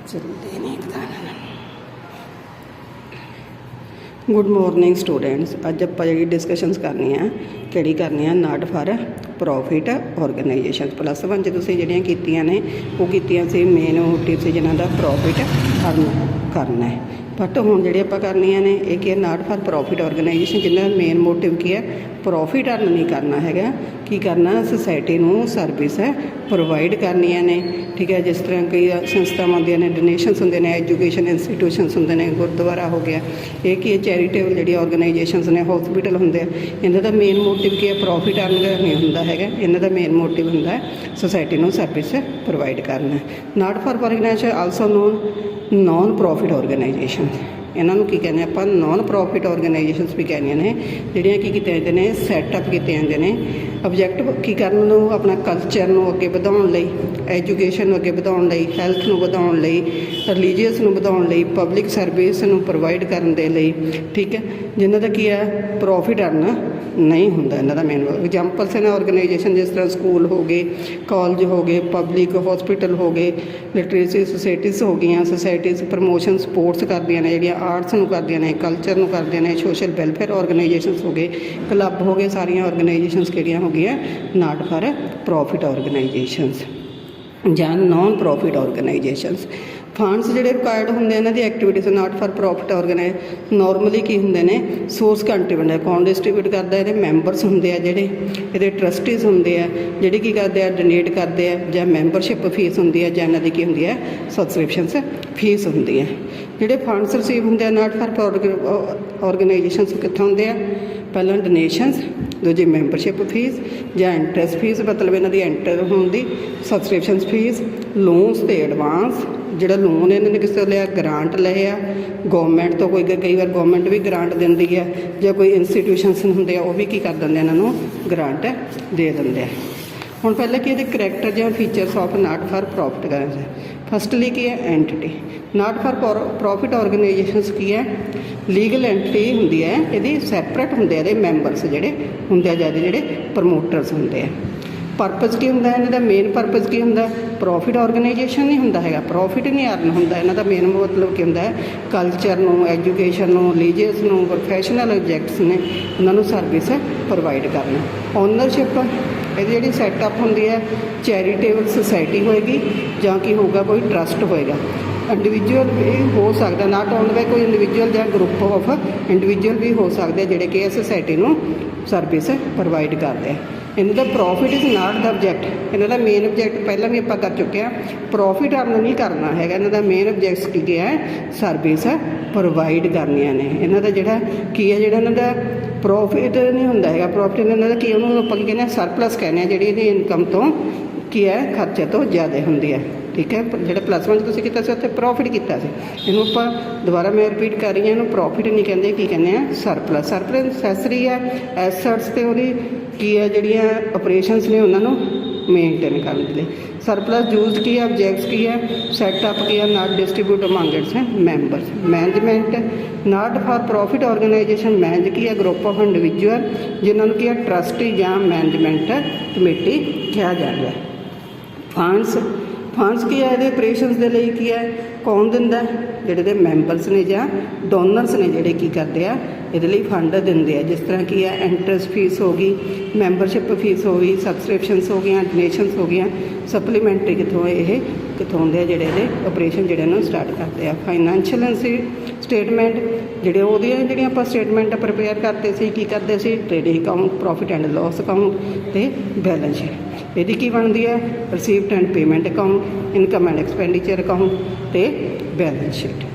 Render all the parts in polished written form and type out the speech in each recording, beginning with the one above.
चलते नहीं पता। गुड मॉर्निंग स्टूडेंट्स, अज आप जी डिस्कशनस करनी है कि करनी है not for profit organisation plus one जो तुसीं जिहड़ियां कीतियां ने वो कीतियां सी मेन मोटिव से जिन्हां दा प्रॉफिट अर्न करना है। बट हुण जिहड़ी आपां करनियां ने ये कि नॉट फॉर प्रॉफिट ऑर्गेनाइजेशन जिन्हां दा मेन मोटिव की है प्रॉफिट अर्न नहीं करना हैगा, की करना सोसाइटी नूं सर्विस है प्रोवाइड करनियां ने। ठीक है, जिस तरह कई संस्थावां होंदियां ने, डोनेशनस होंदे ने, एजुकेशन इंस्टीट्यूशनस होंदे ने, गुरुद्वारा हो गया, ये की चैरिटेबल जिहड़ी ऑर्गेनाइजेशनस ने, हॉस्पिटल होंदे आ, इन्हां दा मेन मोटिव की है प्रॉफिट अर्न नहीं हुंदा हैगा। इन्हां दा मेन मोटिव हुंदा है सोसाइटी नूं सर्विस प्रोवाइड करना। Not for organisation also known non profit organisation, इन्हों की कहने आप नॉन प्रॉफिट ऑर्गेनाइजेशनस भी कहनिया ने, जिहड़ियां की कीते जांदे ने सैटअप कीते जांदे ने ऑबजैक्टिव की करन नूं अपना कल्चर नूं अगे वधाउण लई, एजुकेशन नूं अगे वधाउण लई, हैल्थ नूं वधाउण लई, रिलीजीअस नूं वधाउण लई, पब्लिक सर्विस नूं प्रोवाइड करन दे लई। ठीक है, जिन्हां दा की है प्रॉफिट अर्न नहीं होंदा। इन्हां दा मेन एग्जाम्पल्स ने ऑर्गेनाइजेशन जिस तरह स्कूल हो गए, कॉलेज हो गए, पब्लिक हॉस्पिटल हो गए, लिटरेसी सोसाइटीज़ हो गई, सोसाइटीज़ प्रमोशन स्पोर्ट्स करदियां ने, जिहड़ियां आर्ट्स नूं करदियां ने, कल्चर नूं करदियां ने, सोशल वैलफेयर ऑर्गेनाइजेशनस हो गए, क्लब हो गए, सारियां ऑर्गेनाइजेशनस किहड़ियां हो गई नॉट फॉर प्रॉफिट ऑर्गेनाइजेशनस ਜਾਂ नॉन प्रॉफिट ऑर्गेनाइजेशनस। फंड्स ਜਿਹੜੇ ਰਿਕਾਇਰਡ ਹੁੰਦੇ ਇਹਨਾਂ ਦੀ activities not for profit organise normally ਕੀ ਹੁੰਦੇ ਨੇ ਸੋਰਸ ਕੰਟਰੀਬਿਊਟ ਕੌਣ ਡਿਸਟ੍ਰੀਬਿਊਟ ਕਰਦਾ, ਇਹਦੇ ਮੈਂਬਰਸ ਹੁੰਦੇ ਆ, ਜਿਹੜੇ ਇਹਦੇ ਟਰਸਟੀਜ਼ ਹੁੰਦੇ ਆ, ਜਿਹੜੇ ਕੀ ਕਰਦੇ ਆ ਡੋਨੇਟ ਕਰਦੇ ਆ, ਜਾਂ ਮੈਂਬਰਸ਼ਿਪ ਫੀਸ ਹੁੰਦੀ ਹੈ, ਜਾਂ ਇਹਨਾਂ ਦੀ ਕੀ ਹੁੰਦੀ ਹੈ ਸਬਸਕ੍ਰਿਪਸ਼ਨਸ ਫੀਸ ਹੁੰਦੀ ਹੈ। ਜਿਹੜੇ ਫੰਡਸ ਰਿਸੀਵ ਹੁੰਦੇ ਆ ਨਾਟ ਫॉर ऑर्गेनाइजेशनस ਕਿੱਥੋਂ ਹੁੰਦੇ ਆ, ਪਹਿਲਾਂ ਡੋਨੇਸ਼ਨਸ, दूजी मैंबरशिप फीस ਜਾਂ इंटरस्ट फीस मतलब इन्हों की एंटर होने की, सबसक्रिप्शन फीस, लोन्स तो एडवांस जोड़ा लोन इन्होंने किसी लिया, ग्रांट लए आ गवर्नमेंट तो, कोई कई बार गवर्नमेंट भी ग्रांट देंदी है, जो कोई इंस्टीट्यूशनस होंगे वो भी की कर देंगे इन्हों ग्रांट दे देंगे। हुण पहले कि करैक्टर ਜਾਂ features of not for profit करें। फस्टली की है entity, not for profit organisations की है लीगल एंटिटी होंदी है, ये सैपरेट होंगे ये मैंबरस जोड़े होंगे ज़्यादा जोड़े प्रमोटर्स होंगे। परपज़ की होंदा है, इन्हां दा मेन परपज़ की होंदा है प्रॉफिट ऑर्गेनाइजेशन नहीं होंदा है, प्रॉफिट नहीं अर्न होंदा। इन्हां दा मेन मतलब की होंदा है कल्चर नूं, एजुकेशन नूं, रिलीजीअस नूं, प्रोफैशनल ऑब्जैक्ट्स ने उन्होंने सर्विस प्रोवाइड करना। ओनरशिप ये जी सैटअप होंदी है चैरिटेबल सोसाइटी होएगी जां की होगा कोई ट्रस्ट होएगा। इंडिविजुअल भी हो सकता, नॉट ओनली बाय कोई इंडिविजुअल या ग्रुप ऑफ इंडिविजुअल भी हो सकते जिहड़े कि सोसाइटी नूं सर्विस प्रोवाइड करते हैं। इन्हों profit is not the object, इन्हों मेन ऑब्जैक्ट पहला भी आप कर चुके हैं, प्रॉफिट अर्न नहीं करना है। इन्हों मेन ऑब्जैक्ट की है सर्विस प्रोवाइड करनियां ने। इन्हों का जोड़ा की है जोड़ा इन्हों प्रॉफिट नहीं होंदा है, प्रॉफिट इन्हों की उन्होंने आप कहने सरप्लस कहने जी इनकम तो की है खर्चे तो ज़्यादा होंदी है। ठीक है, जो प्लस वन तुसीं कीता सी उत्थे प्रॉफिट कीता सी, इहनूं आपां दोबारा मैं रिपीट कर रही हूँ, इहनूं प्रॉफिट नहीं कहते, की कहने हैं सरप्लस। सरप्लस नैसैसरी है एसट्स ते उहदी की है जिहड़ियां ऑपरेशनस ने उन्होंने मेनटेन करने के लिए। सरप्लस यूज की है, ऑब्जैक्ट्स की है, सैटअप की है not distribute among its members. Management not for profit organisation manage की है ग्रुप ऑफ इंडिविजुअल जिन्होंने की है ट्रस्टी या मैनेजमेंट कमेटी कहा जाता है। फंड्स की है ऑपरेशनस के लिए की है कौन दिंदा, जिहड़े मैंबरस ने या डोनर्स ने जिहड़े की करते हैं ये फंड देंगे है। जिस तरह की है इंटरस्ट फीस हो गई, मैंबरशिप फीस हो गई, सबसक्रिप्शनस हो गई, डोनेशनस हो गई, सप्लीमेंट्री कितों ये कितों होंगे जोड़े ऑपरेशन जोड़े स्टार्ट करते हैं। फाइनैंशियल स्टेटमेंट जोड़े वो आप स्टेटमेंट प्रिपेयर करते सी की करते सी trading account, profit and loss account तो बैलेंस शीट यदि की बनती है receipt and payment account, income and expenditure account तो बैलेंस शीट।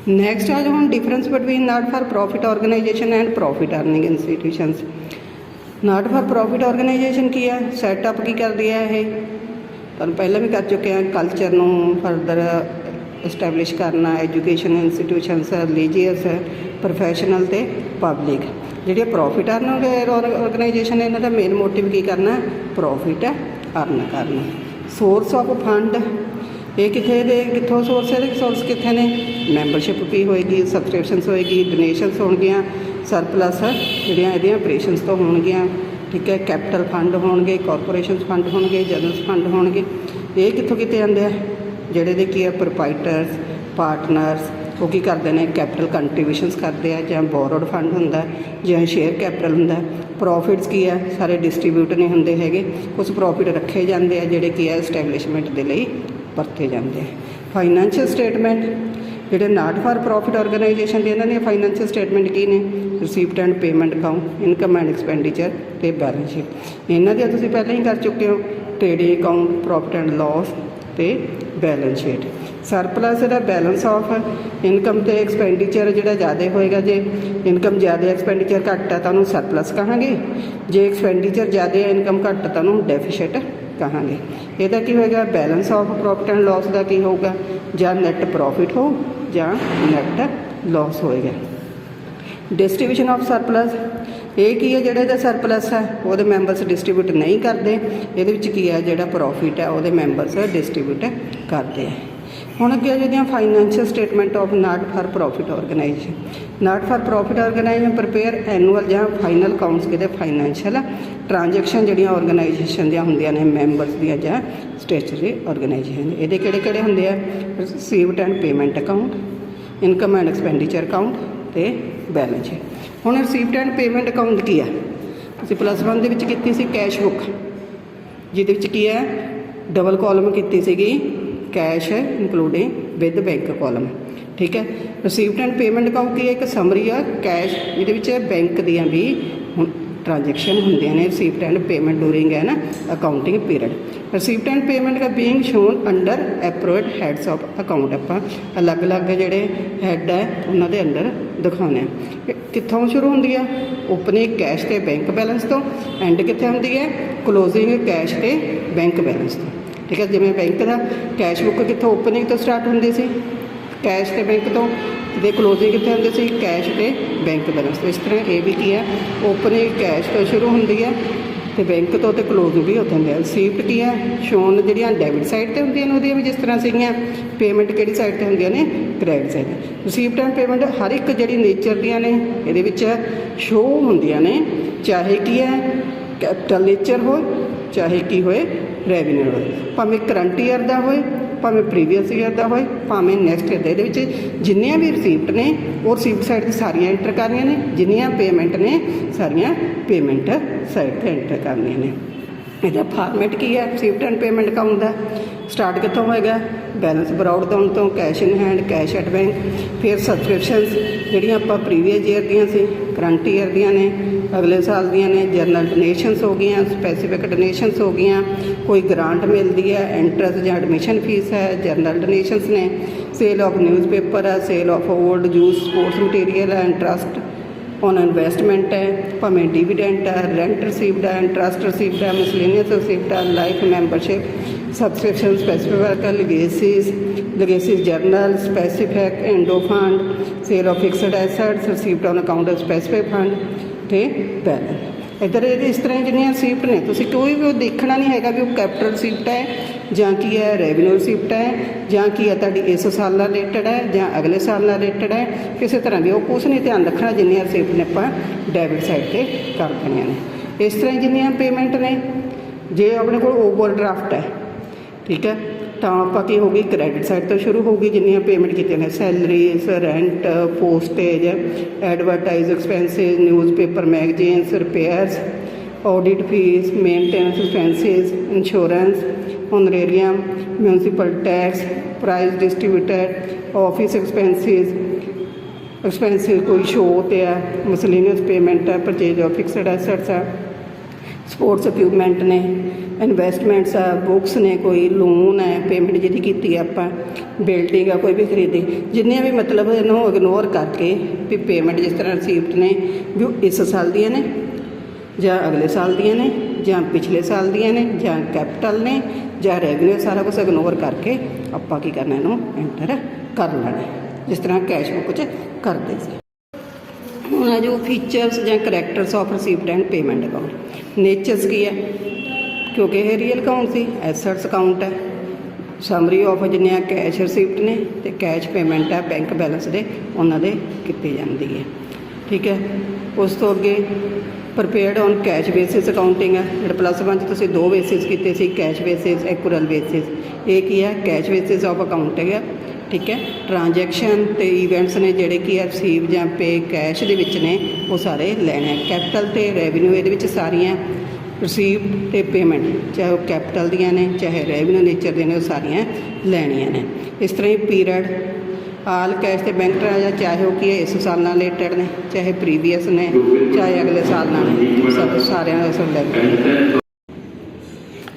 नैक्सट आ जाओ हम difference between not for profit organisation and profit earning institutions. Not for profit organisation की है सैटअप की कर दिया है, तो पहले भी कर चुके हैं, कल्चर नूं फरदर इस्टैबलिश करना, एजुकेशन इंस्टीट्यूशनस, रिलीजीअस, प्रोफैशनल तो पब्लिक। जी प्रॉफिट अर्न ऑर्गेनाइजेशन है, इन्हों का मेन मोटिव की करना प्रॉफिट अर्न करना। सोर्स ऑफ फंड ये कितों सोर्स है, सोर्स कितने ने मैंबरशिप फी होएगी, सबसक्रिप्शनस होएगी, डोनेशनस होणगियां, सरप्लस जिहड़ियां इहदियां ऑपरेशनस तो होणगियां। ठीक है, कैपिटल फंड होणगे, कॉरपोरेशन फंड होणगे, जनरल फंड होणगे, ये कितों किते आंदे आ ਜਿਹੜੇ ਦੇ ਕੀ ਹੈ ਪ੍ਰੋਪਰਾਈਟਰਸ ਪਾਰਟਨਰਸ ਉਹ ਕੀ ਕਰਦੇ ਨੇ ਕੈਪੀਟਲ ਕੰਟਰੀਬਿਊਸ਼ਨਸ ਕਰਦੇ ਆ ਜਾਂ ਬੋਰੋਡ ਫੰਡ ਹੁੰਦਾ ਜਾਂ ਸ਼ੇਅਰ ਕੈਪੀਟਲ ਹੁੰਦਾ। ਪ੍ਰੋਫਿਟਸ ਕੀ ਹੈ ਸਾਰੇ ਡਿਸਟਰੀਬਿਊਟ ਨਹੀਂ ਹੁੰਦੇ ਹੈਗੇ, ਕੁਛ ਪ੍ਰੋਫਿਟ ਰੱਖੇ ਜਾਂਦੇ ਆ ਜਿਹੜੇ ਕੀ ਹੈ ਐਸਟੈਬਲਿਸ਼ਮੈਂਟ ਦੇ ਲਈ ਵਰਤੇ ਜਾਂਦੇ ਆ। ਫਾਈਨੈਂਸ਼ੀਅਲ ਸਟੇਟਮੈਂਟ ਜਿਹੜੇ ਨਾਟ ਫਾਰ ਪ੍ਰੋਫਿਟ ਆਰਗੇਨਾਈਜੇਸ਼ਨ ਦੇ ਇਹਨਾਂ ਦੀਆਂ ਫਾਈਨੈਂਸ਼ੀਅਲ ਸਟੇਟਮੈਂਟ ਕੀ ਨੇ receipt and payment account income and expenditure ਅਤੇ ਬੈਲੈਂਸ ਸ਼ੀਟ। ਇਹਨਾਂ ਦੀਆਂ ਤੁਸੀਂ ਪਹਿਲਾਂ ਹੀ ਕਰ ਚੁੱਕੇ ਹੋ trading account profit and loss ਅਤੇ ਬੈਲੈਂਸ ਸ਼ੀਟ। ਸਰਪਲਸ ਜਿਹੜਾ ਬੈਲੈਂਸ ਆਫ ਇਨਕਮ ਅਤੇ ਐਕਸਪੈਂਡੀਚਰ ਜਿਹੜਾ ਜ਼ਿਆਦਾ ਹੋਏਗਾ, ਜੇ ਇਨਕਮ ਜ਼ਿਆਦਾ ਐਕਸਪੈਂਡੀਚਰ ਘੱਟ ਹੈ ਤਾਂ ਉਹਨੂੰ ਸਰਪਲਸ ਕਹਾਂਗੇ, ਜੇ ਐਕਸਪੈਂਡੀਚਰ ਜ਼ਿਆਦਾ ਹੈ ਇਨਕਮ ਘੱਟ ਤਾਂ ਉਹਨੂੰ ਡੈਫੀਸ਼ੀਟ ਕਹਾਂਗੇ। ਇਹਦਾ ਕੀ ਹੋਏਗਾ balance of profit and loss ਦਾ ਕੀ ਹੋਊਗਾ ਜਾਂ ਨੈਟ ਪ੍ਰੋਫਿਟ ਹੋ ਜਾਂ ਨੈਟ ਲਾਸ ਹੋਏਗਾ। ਡਿਸਟਰੀਬਿਊਸ਼ਨ ਆਫ ਸਰਪਲਸ ਇਹ ਕੀ ਹੈ ਜਿਹੜਾ ਇਹਦਾ ਸਰਪਲਸ ਹੈ ਉਹਦੇ ਮੈਂਬਰਸ ਡਿਸਟਰੀਬਿਊਟ ਨਹੀਂ ਕਰਦੇ, ਇਹਦੇ ਵਿੱਚ ਕੀ ਹੈ ਜਿਹੜਾ ਪ੍ਰੋਫਿਟ ਹੈ ਉਹਦੇ ਮੈਂਬਰਸ ਡਿਸਟਰੀਬਿਊਟ ਕਰਦੇ ਆ। ਹੁਣ ਅੱਗੇ ਜਿਹੜੀਆਂ financial statement of not for profit organisation. Not for profit organisation prepare annual ਜਾਂ ਫਾਈਨਲ ਅਕਾਊਂਟਸ ਕਿਤੇ ਫਾਈਨੈਂਸ਼ੀਅਲ ਟ੍ਰਾਂਜੈਕਸ਼ਨ ਜਿਹੜੀਆਂ ਆਰਗੇਨਾਈਜੇਸ਼ਨ ਦੀਆਂ ਹੁੰਦੀਆਂ ਨੇ ਮੈਂਬਰਸ ਦੀਆਂ ਜਾਂ ਸਟੇਚੂਟਰੀ ਆਰਗੇਨਾਈਜੇਸ਼ਨ। ਇਹਦੇ ਕਿਹੜੇ ਕਿਹੜੇ ਹੁੰਦੇ ਆ received and payment account, income and expenditure account ਅਤੇ ਬੈਲੈਂਸ ਸ਼ੀਟ। ਹੁਣ ਰਿਸੀਵਡ ਐਂਡ ਪੇਮੈਂਟ ਅਕਾਊਂਟ ਕੀ ਆ ਤੁਸੀਂ +1 ਦੇ ਵਿੱਚ ਕੀਤੀ ਸੀ ਕੈਸ਼ ਬੁੱਕ, ਜਿਹਦੇ ਵਿੱਚ ਕੀ ਹੈ ਡਬਲ ਕਾਲਮ ਕੀਤੀ ਸੀਗੀ cash including with bank column. ਠੀਕ ਹੈ ਰਿਸੀਵਡ ਐਂਡ ਪੇਮੈਂਟ ਅਕਾਊਂਟ ਕੀ ਹੈ ਇੱਕ ਸਮਰੀ ਆ ਕੈਸ਼ ਜਿਹਦੇ ਵਿੱਚ ਬੈਂਕ ਦੀਆਂ ਵੀ ਹੁਣ ट्रांजेक्शन होंगे ने रिसीप्ट एंड पेमेंट डूरिंग है ना accounting period. Receipt and payment का being shown under appropriate heads of account आप अलग अलग जोड़े हैड है उन्होंने अंडर दिखाने कितों शुरू होंगी है ओपनिंग कैश के बैंक बैलेंस तो एंड कितने होंगी है क्लोजिंग कैश के बैंक बैलेंस तो। ठीक है जिमें बैंक का कैश बुक कितों ओपनिंग तो स्टार्ट होंगी सी कैश के बैंक तो ਦੇ ਕਲੋजिंग कितने होंगे सी कैश के बैंक बैलेंस तो। इस तरह ये भी की है ओपनिंग कैश तो शुरू होंगी है तो बैंक तो क्लोज भी होते हैं। रिसीप्ट की है शोन जी डेबिट साइड पर होंगे वो भी जिस तरह से पेमेंट कि साइड पर होंगे ने credit side. Receipt and payment हर एक जी नेचर दियाँ ने ये शो होंगे ने चाहे की है कैपिटल नेचर हो चाहे की होए रेवन्यू हो भावें करंट ईयर का होए भावें प्रीवियस ईयर का होए भावें नैक्सट ईयर के जिन्नियां भी रिसीप्ट ने वो रिसीप्ट साइड से सारियां एंटर करनियां ने जिन्नियां पेमेंट ने सारियां पेमेंट साइड पर एंटर करनियां ने। इसका फॉर्मेट की है रिसीप्ट एंड पेमेंट अकाउंट का स्टार्ट कितों होएगा बैलेंस बराउड डाउन तो cash in hand cash at bank फिर सबसक्रिप्शनस जिहड़ियां आपां प्रीवियस ईयर दियां सी करंट ईयर दियां ने अगले साल दियां ने जनरल डोनेशनस हो गई स्पैसीफिक डोनेशनस हो गई कोई ग्रांट मिलती है इंटरस्ट या एडमिशन फीस है जनरल डोनेशनस ने सेल ऑफ न्यूज़पेपर है sale of old used sports material है इंटरस्ट ऑन इन्वेस्टमेंट है भावें डिविडेंट है रेंट रिसीव्ड है इंटरस्ट रिसीव्ड है मिसलेनियस रिसीव्ड है life membership subscription specific legacies general specific endowment fund sale of fixed assets received on account of specific fund तो balance. इधर इस तरह जिन्नियां रिसीप्ट ने तुसीं कोई भी देखना नहीं है भी वो कैपिटल रिसीप्ट है जां की है रेवन्यू रिसीप्ट है जां की है तुहाडी इस साल नाल रिलेटेड है जां अगले साल नाल रिलेटेड है किसी तरह की वो कुछ नहीं ध्यान रखना जिन्नियां रिसीप्ट ने आपां डेबिट साइड ते कर देनियां ने। इस तरह जिन्नियां पेमेंट ने जे अपने कोल ओवर ड्राफ्ट है ठीक है तो आप की होगी क्रेडिट साइड तो शुरू होगी जिन्नियां पेमेंट की ने salaries rent postage advertise expenses newspaper magazines repairs audit fees maintenance expenses insurance honorarium municipal tax prize distributed office expenses कोई शो तो है मिसलेनियस पेमेंट है परचेज ऑफ फिक्सड एसेट्स है स्पोर्ट्स इक्विपमेंट ने इन्वेस्टमेंट्स है books ने कोई loan है पेमेंट जी की आपां बिल्डिंग है कोई भी खरीदी जिन्नियां भी मतलब इन्हों इग्नोर करके भी पेमेंट जिस तरह रिसीप्ट ने भी इस साल दियां ने जां अगले साल दियां ने जां पिछले साल दियां ने जां कैपिटल ने जां रेवन्यू सारा कुछ इग्नोर करके आपां की करना इन्हों एंटर कर लेना जिस तरह कैश बुक च करते सी। हुण जो फीचर्स जां characters of receipt and payment account natures की है क्योंकि यह रियल अकाउंट सी एसेट्स अकाउंट है समरी ऑफ जिन्नियां कैश रिसीप्ट ने तो कैश पेमेंट है बैंक बैलेंस दे उन्हां दे कीती जांदी है। ठीक है उस तो अगे ਪ੍ਰਪੇਅਰਡ ਔਨ ਕੈਸ਼ ਬੇਸਿਸ ਅਕਾਊਂਟਿੰਗ ਹੈ। ਜਿਹੜਾ +1 'ਚ ਤੁਸੀਂ 2 ਬੇਸਿਸ ਕੀਤੇ ਸੀ, ਕੈਸ਼ ਬੇਸਿਸ, ਐਕੂਰਲ ਬੇਸਿਸ। ਇਹ ਕੀ ਹੈ? ਕੈਸ਼ ਬੇਸਿਸ ਆਫ ਅਕਾਊਂਟਿੰਗ ਹੈ। ਠੀਕ ਹੈ। ਟ੍ਰਾਂਜੈਕਸ਼ਨ ਤੇ ਈਵੈਂਟਸ ਨੇ ਜਿਹੜੇ ਕੀ ਹੈ ਰਿਸੀਵ ਜਾਂ ਪੇ ਕੈਸ਼ ਦੇ ਵਿੱਚ ਨੇ, ਉਹ ਸਾਰੇ ਲੈਣੇ। ਕੈਪੀਟਲ ਤੇ ਰੈਵਨਿਊ ਇਹਦੇ ਵਿੱਚ ਸਾਰੀਆਂ ਰਿਸੀਵ ਤੇ ਪੇਮੈਂਟ, ਚਾਹੇ ਉਹ ਕੈਪੀਟਲ ਦੀਆਂ ਨੇ ਚਾਹੇ ਰੈਵਨਿਊ ਨੇਚਰ ਦੇ ਨੇ, ਉਹ ਸਾਰੀਆਂ ਲੈਣੀਆਂ ਨੇ। ਇਸ ਤਰ੍ਹਾਂ ਹੀ ਪੀਰੀਅਡ ਆਲ ਕੈਸ਼ ਤੇ ਬੈਂਕ ਟ੍ਰਾਂਜੈਕਸ਼ਨ, ਚਾਹੇ ਉਹ ਕੀ ਹੈ ਇਸ ਸਾਲ ਨਾਲ ਰਿਲੇਟਡ ਨੇ, ਚਾਹੇ ਪ੍ਰੀਵੀਅਸ ਨੇ, ਚਾਹੇ ਅਗਲੇ ਸਾਲ ਨਾਲ ਨੇ, ਸਭ ਸਾਰਿਆਂ ਦਾ ਅਸਰ ਲੈ।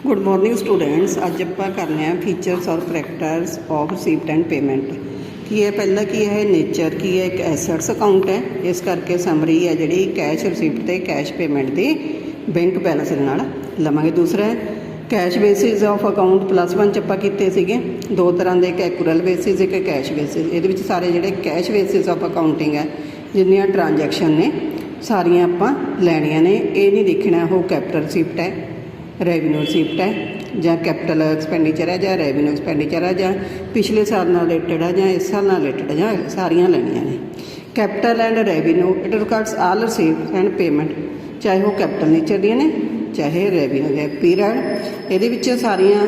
Good morning students. ਅੱਜ ਆਪਾਂ ਕਰਨੇ ਆ ਫੀਚਰਸ ਔਰ characters of received and payment. ਕੀ ਹੈ? ਪਹਿਲਾ ਕੀ ਹੈ? ਨੇਚਰ ਕੀ ਹੈ? ਇੱਕ ਐਸੈਟਸ ਅਕਾਊਂਟ ਹੈ, ਇਸ ਕਰਕੇ ਸਮਰੀ ਹੈ ਜਿਹੜੀ ਕੈਸ਼ ਰਿਸੀਪਟ ਤੇ ਕੈਸ਼ ਪੇਮੈਂਟ ਦੀ ਬੈਂਕ ਬੈਲੈਂਸ ਦੇ ਨਾਲ ਲਵਾਂਗੇ। ਦੂਸਰਾ ਕੈਸ਼ ਬੇਸਿਸ ਆਫ ਅਕਾਊਂਟ +1 'ਚ ਆਪਾਂ ਕੀਤੇ ਸੀਗੇ ਦੋ ਤਰ੍ਹਾਂ ਦੇ, ਇੱਕ ਐਕੂਰਲ ਬੇਸਿਸ, ਇੱਕ ਕੈਸ਼ ਬੇਸਿਸ। ਇਹਦੇ ਵਿੱਚ ਸਾਰੇ ਜਿਹੜੇ ਕੈਸ਼ ਬੇਸਿਸ ਆਫ ਅਕਾਊਂਟਿੰਗ ਹੈ, ਜਿੰਨੀਆਂ ਟ੍ਰਾਂਜੈਕਸ਼ਨ ਨੇ ਸਾਰੀਆਂ ਆਪਾਂ ਲੈਣੀਆਂ ਨੇ। ਇਹ ਨਹੀਂ ਦੇਖਣਾ ਉਹ ਕੈਪੀਟਲ ਰਿਸੀਪਟ ਹੈ, ਰੈਵਨਿਊ ਰਿਸੀਪਟ ਹੈ, ਜਾਂ ਕੈਪੀਟਲ ਐਕਸਪੈਂਡੀਚਰ ਹੈ, ਜਾਂ ਰੈਵਨਿਊ ਐਕਸਪੈਂਡੀਚਰ ਹੈ, ਜਾਂ ਪਿਛਲੇ ਸਾਲ ਨਾਲ ਰਿਲੇਟਡ ਹੈ, ਜਾਂ ਇਸ ਸਾਲ ਨਾਲ ਰਿਲੇਟਡ ਹੈ, ਜਾਂ ਸਾਰੀਆਂ ਲੈਣੀਆਂ ਨੇ। Capital and revenue it records all received and payment, ਚਾਹੇ ਉਹ ਕੈਪੀਟਲ ਨੇਚਰ ਦੀਆਂ ਨੇ ਚਾਹੇ ਰੈਵਨਿਊ ਹੈ। ਪੀਰੀਅਡ ਇਹਦੇ ਵਿੱਚ ਸਾਰੀਆਂ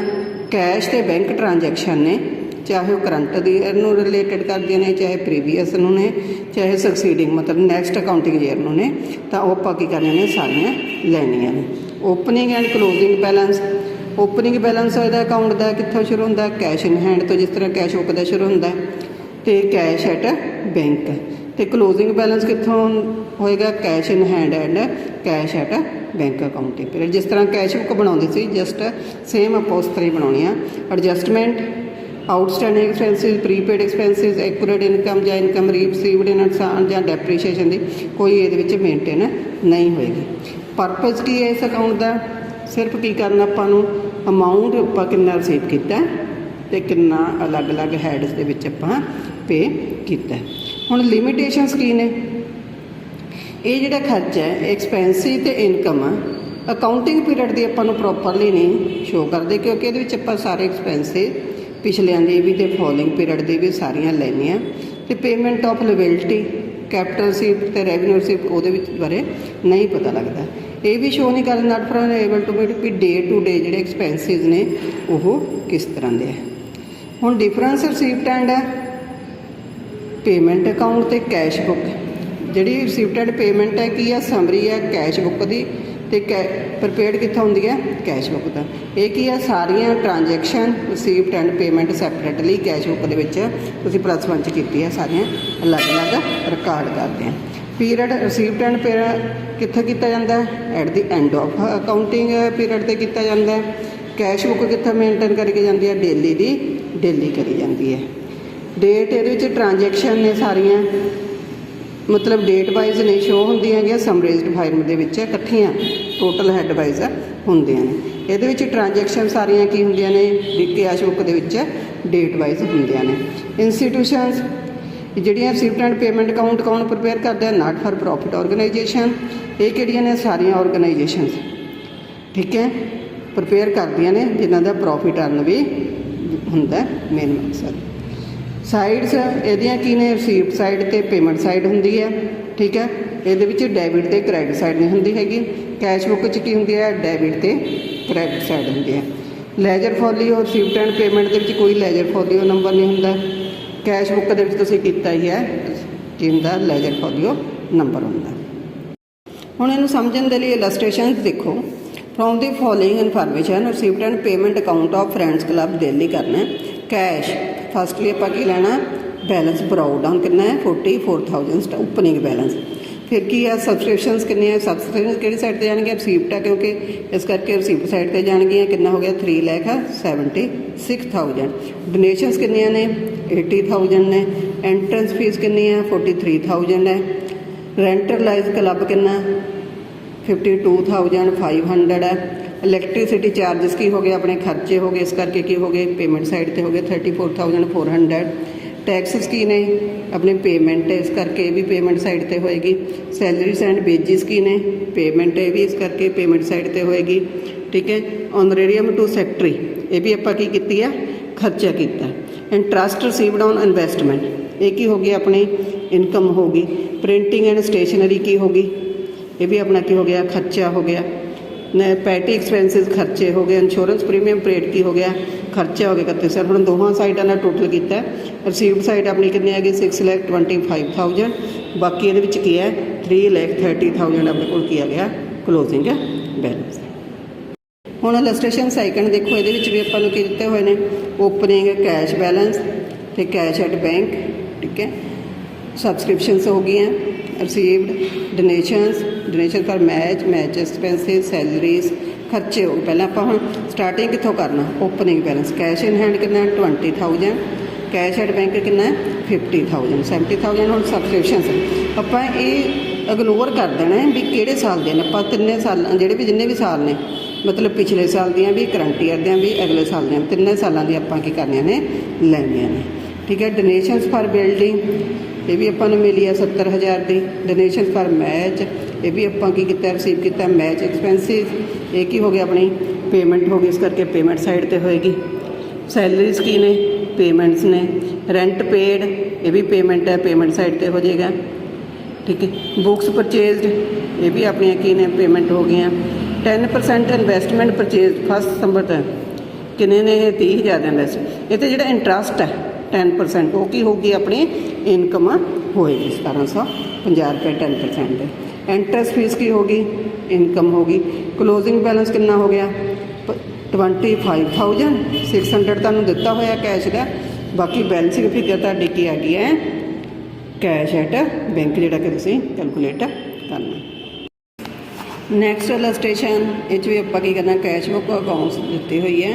ਕੈਸ਼ ਤੇ ਬੈਂਕ ਟ੍ਰਾਂਜੈਕਸ਼ਨ ਨੇ, ਚਾਹੇ ਉਹ ਕਰੰਟ ਦੀ ਨੂੰ ਰਿਲੇਟਡ ਕਰਦੀਆਂ ਨੇ, ਚਾਹੇ ਪ੍ਰੀਵੀਅਸ ਨੂੰ ਨੇ, ਚਾਹੇ ਸਕਸੀਡਿੰਗ ਮਤਲਬ ਨੈਕਸਟ ਅਕਾਊਂਟਿੰਗ ਈਅਰ ਨੂੰ ਨੇ, ਤਾਂ ਉਹ ਆਪਾਂ ਕੀ ਕਰਨੀਆਂ ਨੇ? ਸਾਰੀਆਂ ਲੈਣੀਆਂ ਨੇ। Opening and closing balance. Opening balance ਇਹਦਾ ਅਕਾਊਂਟ ਦਾ ਕਿੱਥੋਂ ਸ਼ੁਰੂ ਹੁੰਦਾ? ਕੈਸ਼ ਇਨ ਹੈਂਡ ਤੋਂ, ਜਿਸ ਤਰ੍ਹਾਂ ਕੈਸ਼ ਬੁੱਕ ਦਾ ਸ਼ੁਰੂ ਹੁੰਦਾ, ਤੇ ਕੈਸ਼ ਐਟ ਬੈਂਕ। ਤੇ ਕਲੋਜ਼ਿੰਗ ਬੈਲੈਂਸ ਕਿੱਥੋਂ ਹੋਏਗਾ? Cash in hand and cash at bank accounting period. ਜਿਸ ਤਰ੍ਹਾਂ ਕੈਸ਼ ਬੁੱਕ ਬਣਾਉਂਦੇ ਸੀ, ਜਸਟ ਸੇਮ ਆਪਾਂ ਉਸ ਤਰ੍ਹਾਂ ਹੀ ਬਣਾਉਣੀ ਆ। Adjustment outstanding expenses, prepaid expenses, accurate income ਜਾਂ ਇਨਕਮ ਰਿਸੀਵਡ ਇਨ ਐਡਵਾਂਸ ਜਾਂ ਡੈਪਰੀਸ਼ੀਏਸ਼ਨ ਦੀ ਕੋਈ ਇਹਦੇ ਵਿੱਚ ਮੇਨਟੇਨ ਨਹੀਂ ਹੋਏਗੀ। ਪਰਪਸ ਕੀ ਹੈ ਇਸ ਅਕਾਊਂਟ ਦਾ? ਸਿਰਫ ਕੀ ਕਰਨਾ ਆਪਾਂ ਨੂੰ? ਅਮਾਊਂਟ ਆਪਾਂ ਕਿੰਨਾ ਰਿਸੀਵ ਕੀਤਾ ਤੇ ਕਿੰਨਾ ਅਲੱਗ-ਅਲੱਗ ਹੈਡਸ ਦੇ ਵਿੱਚ ਆਪਾਂ ਪੇ ਕੀਤਾ। ਹੁਣ ਲਿਮਿਟੇਸ਼ਨਸ ਕੀ ਨੇ? ਇਹ ਜਿਹੜਾ ਖਰਚਾ ਹੈ ਐਕਸਪੈਂਸਿਵ ਤੇ ਇਨਕਮ ਆ, ਅਕਾਊਂਟਿੰਗ ਪੀਰੀਅਡ ਦੀ ਆਪਾਂ ਨੂੰ ਪ੍ਰੋਪਰਲੀ ਨਹੀਂ ਸ਼ੋ ਕਰਦੇ, ਕਿਉਂਕਿ ਇਹਦੇ ਵਿੱਚ ਆਪਾਂ ਸਾਰੇ ਐਕਸਪੈਂਸਿਵ ਪਿਛਲਿਆਂ ਦੀ ਵੀ ਤੇ ਫੋਲੋਇੰਗ ਪੀਰੀਅਡ ਦੀ ਵੀ ਸਾਰੀਆਂ ਲੈਣੀਆਂ। ਤੇ payment of liability, capital receipt ਤੇ ਰੈਵਨਿਊ ਰਿਸੀਪਟ ਉਹਦੇ ਵਿੱਚ ਬਾਰੇ ਨਹੀਂ ਪਤਾ ਲੱਗਦਾ। ਇਹ ਵੀ ਸ਼ੋ ਨਹੀਂ ਕਰਦੇ not for able to meet ਵੀ ਡੇ ਟੂ ਡੇ ਜਿਹੜੇ ਐਕਸਪੈਂਸਿਸ ਨੇ ਉਹ ਕਿਸ ਤਰ੍ਹਾਂ ਦੇ ਆ। ਹੁਣ difference receipt and payment account ਤੇ ਕੈਸ਼ ਬੁੱਕ। ਜਿਹੜੀ ਰਿਸੀਪਟ ਐਂਡ ਪੇਮੈਂਟ ਹੈ ਕੀ ਆ? ਸਮਰੀ ਹੈ ਕੈਸ਼ ਬੁੱਕ ਦੀ, ਤੇ ਪ੍ਰਪੇਅਰਡ ਕਿੱਥੋਂ ਹੁੰਦੀ ਹੈ? ਕੈਸ਼ ਬੁੱਕ ਦਾ। ਇਹ ਕੀ ਆ? ਸਾਰੀਆਂ transaction receipt and payment separately cash book ਦੇ ਵਿੱਚ ਤੁਸੀਂ +1 'ਚ ਕੀਤੀ ਹੈ, ਸਾਰੀਆਂ ਅਲੱਗ-ਅਲੱਗ ਰਿਕਾਰਡ ਕਰਦੇ ਆ। ਪੀਰੀਅਡ ਰਿਸੀਪਟ ਐਂਡ ਕਿੱਥੇ ਕੀਤਾ ਜਾਂਦਾ? At the end of accounting period 'ਤੇ ਕੀਤਾ ਜਾਂਦਾ। ਕੈਸ਼ ਬੁੱਕ ਕਿੱਥੇ ਮੇਨਟੇਨ ਕਰਕੇ ਜਾਂਦੀ ਹੈ? ਡੇਲੀ ਦੀ ਡੇਲੀ ਕਰੀ ਜਾਂਦੀ ਹੈ। ਡੇਟ ਇਹਦੇ ਵਿੱਚ ਟ੍ਰਾਂਜੈਕਸ਼ਨ ਨੇ ਸਾਰੀਆਂ ਮਤਲਬ ਡੇਟ ਵਾਈਜ਼ ਨਹੀਂ ਸ਼ੋ ਹੁੰਦੀਆਂ ਹੈਗੀਆਂ, ਸਮਰਾਈਜ਼ਡ ਫਾਈਲ ਦੇ ਵਿੱਚ ਇਕੱਠੀਆਂ ਟੋਟਲ ਹੈਡ ਵਾਈਜ਼ ਹੁੰਦੀਆਂ ਨੇ। ਇਹਦੇ ਵਿੱਚ ਟ੍ਰਾਂਜੈਕਸ਼ਨ ਸਾਰੀਆਂ ਕੀ ਹੁੰਦੀਆਂ ਨੇ? ਕੈਸ਼ ਬੁੱਕ ਦੇ ਵਿੱਚ ਡੇਟ ਵਾਈਜ਼ ਹੁੰਦੀਆਂ ਨੇ। ਇੰਸਟੀਟਿਊਸ਼ਨਸ ਜਿਹੜੀਆਂ ਰਿਸੀਪਟ ਐਂਡ ਪੇਮੈਂਟ ਅਕਾਊਂਟ ਕੌਣ ਪ੍ਰਪੇਅਰ ਕਰਦਾ ਹੈ? ਨਾਟ ਫॉर ਪ੍ਰੋਫਿਟ ਆਰਗੇਨਾਈਜੇਸ਼ਨ। ਇਹ ਕਿਹੜੀਆਂ ਨੇ? ਸਾਰੀਆਂ ਆਰਗੇਨਾਈਜੇਸ਼ਨਸ, ਠੀਕ ਹੈ, ਪ੍ਰਪੇਅਰ ਕਰਦੀਆਂ ਨੇ ਜਿਨ੍ਹਾਂ ਦਾ ਪ੍ਰੋਫਿਟ ਅਰਨ ਵੀ ਹੁੰਦਾ ਮੇਨ ਮਕਸਦ। ਸਾਈਡਸ ਇਹਦੀਆਂ ਕੀ ਨੇ? ਰਿਸੀਪਟ ਸਾਈਡ ਤੇ ਪੇਮੈਂਟ ਸਾਈਡ ਹੁੰਦੀ ਹੈ, ਠੀਕ ਹੈ। ਇਹਦੇ ਵਿੱਚ ਡੈਬਿਟ ਤੇ ਕ੍ਰੈਡਿਟ ਸਾਈਡ ਨਹੀਂ ਹੁੰਦੀ ਹੈਗੀ। ਕੈਸ਼ ਬੁੱਕ 'ਚ ਕੀ ਹੁੰਦੀ ਹੈ? ਡੈਬਿਟ ਤੇ ਕ੍ਰੈਡਿਟ ਸਾਈਡ ਹੁੰਦੀ ਹੈ। Ledger folio receipt and payment ਦੇ ਵਿੱਚ ਕੋਈ ਲੈਜਰ ਫੋਲੀਓ ਨੰਬਰ ਨਹੀਂ ਹੁੰਦਾ। ਕੈਸ਼ ਬੁੱਕ ਦੇ ਵਿੱਚ ਤੁਸੀਂ ਕੀਤਾ ਹੀ ਹੈ, ਕੀ ਹੁੰਦਾ? ਲੈਜਰ ਫੋਲੀਓ ਨੰਬਰ ਹੁੰਦਾ। ਹੁਣ ਇਹਨੂੰ ਸਮਝਣ ਦੇ ਲਈ ਇਲਸਟ੍ਰੇਸ਼ਨ ਦੇਖੋ। From the following information receipt and payment account of friends club Delhi ਕਰਨਾ। ਕੈਸ਼ ਫਸਟਲੀ ਆਪਾਂ ਕੀ ਲੈਣਾ? ਬੈਲੈਂਸ ਬਰਾਊ ਡਾਊਨ ਕਿੰਨਾ ਹੈ? 44,000 ਓਪਨਿੰਗ ਬੈਲੈਂਸ। ਫਿਰ ਕੀ ਹੈ? ਸਬਸਕ੍ਰਿਪਸ਼ਨਸ ਕਿੰਨੇ ਹੈ? ਸਬਸਕ੍ਰਿਪਸ਼ਨ ਕਿਹੜੀ ਸਾਈਡ 'ਤੇ ਜਾਣਗੀਆਂ? ਰਿਸੀਪਟ ਹੈ, ਕਿਉਂਕਿ ਇਸ ਕਰਕੇ ਰਿਸੀਪਟ ਸਾਈਡ 'ਤੇ ਜਾਣਗੀਆਂ। ਕਿੰਨਾ ਹੋ ਗਿਆ? 3,76,000। ਡੋਨੇਸ਼ਨਸ ਕਿੰਨੀਆਂ ਨੇ? 80,000 ਨੇ। ਐਂਟਰੈਂਸ ਫੀਸ ਕਿੰਨੀ ਹੈ? 43,000 ਹੈ। ਰੈਂਟਰਲਾਈਜ਼ ਕਲੱਬ ਕਿੰਨਾ? 52,500 ਹੈ। ਇਲੈਕਟ੍ਰੀਸਿਟੀ ਚਾਰਜਸ ਕੀ ਹੋ ਗਏ? ਆਪਣੇ ਖਰਚੇ ਹੋ ਗਏ, ਇਸ ਕਰਕੇ ਕੀ ਹੋ ਗਏ? ਪੇਮੈਂਟ ਸਾਈਡ 'ਤੇ ਹੋ ਗਏ 34,400। ਟੈਕਸਿਸ ਕੀ ਨੇ? ਆਪਣੀ ਪੇਮੈਂਟ, ਇਸ ਕਰਕੇ ਇਹ ਵੀ ਪੇਮੈਂਟ ਸਾਈਡ 'ਤੇ ਹੋਏਗੀ। ਸੈਲਰੀਜ਼ ਐਂਡ ਵੇਜਿਸ ਕੀ ਨੇ? ਪੇਮੈਂਟ, ਇਹ ਵੀ ਇਸ ਕਰਕੇ ਪੇਮੈਂਟ ਸਾਈਡ 'ਤੇ ਹੋਏਗੀ, ਠੀਕ ਹੈ। ਔਨਰੇਰੀਅਮ ਟੂ ਸੈਕਟਰੀ, ਇਹ ਵੀ ਆਪਾਂ ਕੀ ਕੀਤੀ ਆ? ਖਰਚਾ ਕੀਤਾ। ਇੰਟਰਸਟ ਰਿਸੀਵਡ ਔਨ ਇਨਵੈਸਟਮੈਂਟ, ਇਹ ਕੀ ਹੋ ਗਈ? ਆਪਣੀ ਇਨਕਮ ਹੋ ਗਈ। ਪ੍ਰਿੰਟਿੰਗ ਐਂਡ ਸਟੇਸ਼ਨਰੀ ਕੀ ਹੋ ਗਈ? ये भी अपना की हो गया खर्चा हो गया। पैटी एक्सपेंसिस खर्चे हो गए। इंश्योरेंस प्रीमियम पेड की हो गया खर्चा हो गया 31,000। हम दोवां साइडों का टोटल किया। रिसीव्ड साइड अपनी कितनी हैगी 6,25,000। बाकी ये की है 3,30,000 अपने को किया गया क्लोजिंग बैलेंस। हुण इलस्ट्रेशन सैकंड देखो, ये भी अपन की दिते हुए हैं ओपनिंग कैश बैलेंस तो कैश एट बैंक, ठीक है। सबसक्रिप्शनस हो गई हैं, received donation for match expenses, salaries, खर्चे हो गए। पहले आप हम स्टार्टिंग कितों करना, opening balance cash in hand कितना 20,000, कैश एट बैंक कितना 50,000, 70,000। हम सबसक्रिप्शन आप इग्नोर कर देना है भी किहड़े साल दे आप 3 साल ਜਿਹੜੇ भी जिन्ने भी साल ने, मतलब पिछले साल दियाँ भी, करंट ईयर दियाँ भी, अगले साल दियाँ 3 सालों दी आपां की करनियां ने लैनियां ने, ठीक है। डोनेशनस फॉर बिल्डिंग ये भी अपन मिली है 70,000 की। डोनेशन फॉर मैच ये भी आपां की किया रिसीव किया। मैच एक्सपेंसिस ये की हो गया अपनी पेमेंट हो गई, इस करके पेमेंट साइड पर होएगी। सैलरीज की ने पेमेंट्स ने। रेंट पेड ये भी पेमेंट है, पेमेंट साइड पर हो जाएगा, ठीक है। बुक्स परचेज्ड ये भी अपनी की ने पेमेंट हो गई। 10% इन्वेस्टमेंट परचेज 1 सितंबर तक किन्ने ने 30,000 इन्वेस्ट। ये तो जो इंट्रस्ट है 10% वो की होगी अपनी इनकम होएगी 1,750 रुपये 10%। इंटरेस्ट फीस की होगी, इनकम होगी। क्लोजिंग बैलेंस कितना हो गया 25,600 तुहानूं दिता होया कैश का। बाकी बैलेंसिंग फिगर तुहाडी की आ गई है कैश एट बैंक, जिहड़ा कि तुसीं कैलकुलेट करना। नैक्सट इलस्ट्रेशन ये भी आप करना कैश बुक अकाउंट्स दी हुई है,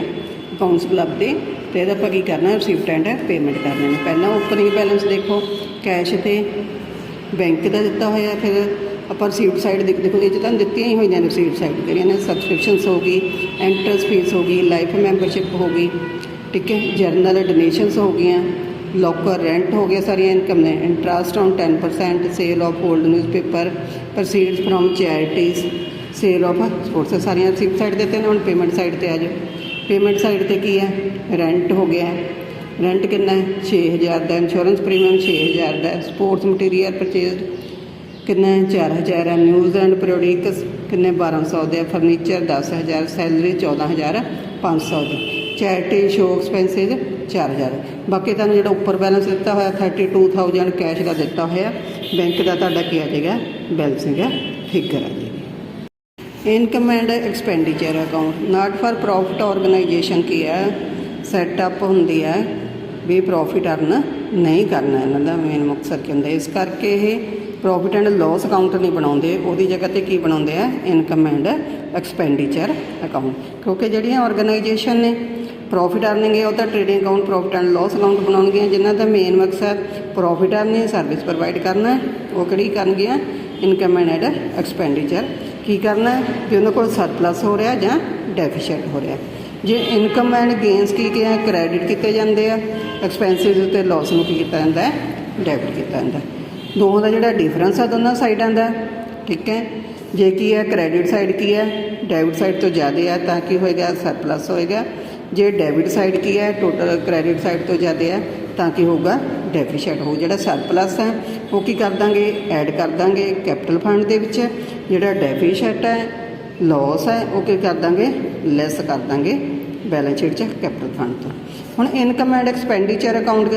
अकाउंट्स उपलब्धि तो यह आप करना रिसीप्ट एंड पेमेंट करने। पहला ओपनिंग बैलेंस देखो कैश तो बैंक का दिता होया, फिर आप रिसीप्ट साइड देखो ये तो दित्तियां ही हुई ने रिसीप्ट साइड ने। सबसक्रिप्शनस हो गई, एंट्रेंस फीस हो गई, लाइफ मैंबरशिप हो गई, ठीक है। जर्नल डोनेशनस हो गई, लॉकर रेंट हो गया, सारी इनकम ने। Interest on 10%, sale of old newspaper, proceeds from charities, sale of sports, सारिया रिसीप्ट साइड देते हैं। हम पेमेंट साइड पर आ जाओ। पेमेंट साइड पर की है रेंट हो गया, रेंट कितना है 6,000 का। इंश्योरेंस प्रीमियम 6,000 का। स्पोर्ट्स मटीरियल परचेज कितना है 4,000 है। न्यूज़ एंड पीरियडिकस किन्ने 1,200 के। फर्नीचर 10,000, सैलरी 14,500 की। Charity show expenses 4,000। बाकी तुहानूं जिहड़ा उपर बैलेंस दिता होया 32,000 कैश का दिता होया, बैंक का तुहाडा की आ जाएगा बैलेंसिंग फिगर आ जाएगी। Income and expenditure account not for profit organisation की है सैटअप होंदी है भी प्रॉफिट अर्न नहीं करना, इन्हां दा मेन मकसद क्या होंदा। इस करके ये प्रॉफिट एंड लॉस अकाउंट नहीं बनाते, उहदी जगह ते की बनाते हैं इनकम एंड एक्सपेंडिचर अकाउंट। क्योंकि जिहड़ियां ऑर्गेनाइजेशन ने प्रॉफिट अर्निंग है, तो trading account profit and loss account बनाउणगीਆਂ, जिन्हां दा मेन मकसद प्रॉफिट अर्निंग सर्विस प्रोवाइड करना है। वो किहड़ी करनगीਆਂ इनकम एंड एक्सपेंडिचर की करना है कि उन्होंने को सरप्लस हो रहा या डेफिशिएंट हो रहा। जे इनकम एंड गेन्स की क्या क्रैडिट किए जाते हैं, एक्सपेंसिज तो लॉस में की किया जाता है डेबिट किया जाता है। दोनों का जोड़ा डिफरेंस है दोनों साइडों का, ठीक है। जे की है क्रैडिट साइड की है डेबिट साइड तो ज़्यादा है तो की होएगा सरप्लस होएगा। जे डेबिट साइड की है टोटल क्रैडिट साइड तो ज़्यादा है तो की होगा डेफिशिएंट हो। जो सरप्लस है वो की कर देंगे ऐड कर देंगे कैपिटल फंड के विच, जिहड़ा डेफिशिएंट है लॉस है वो की कर देंगे लैस कर देंगे बैलेंस शीट कैपिटल फंड तो। हुण इनकम एंड एक्सपेंडिचर अकाउंट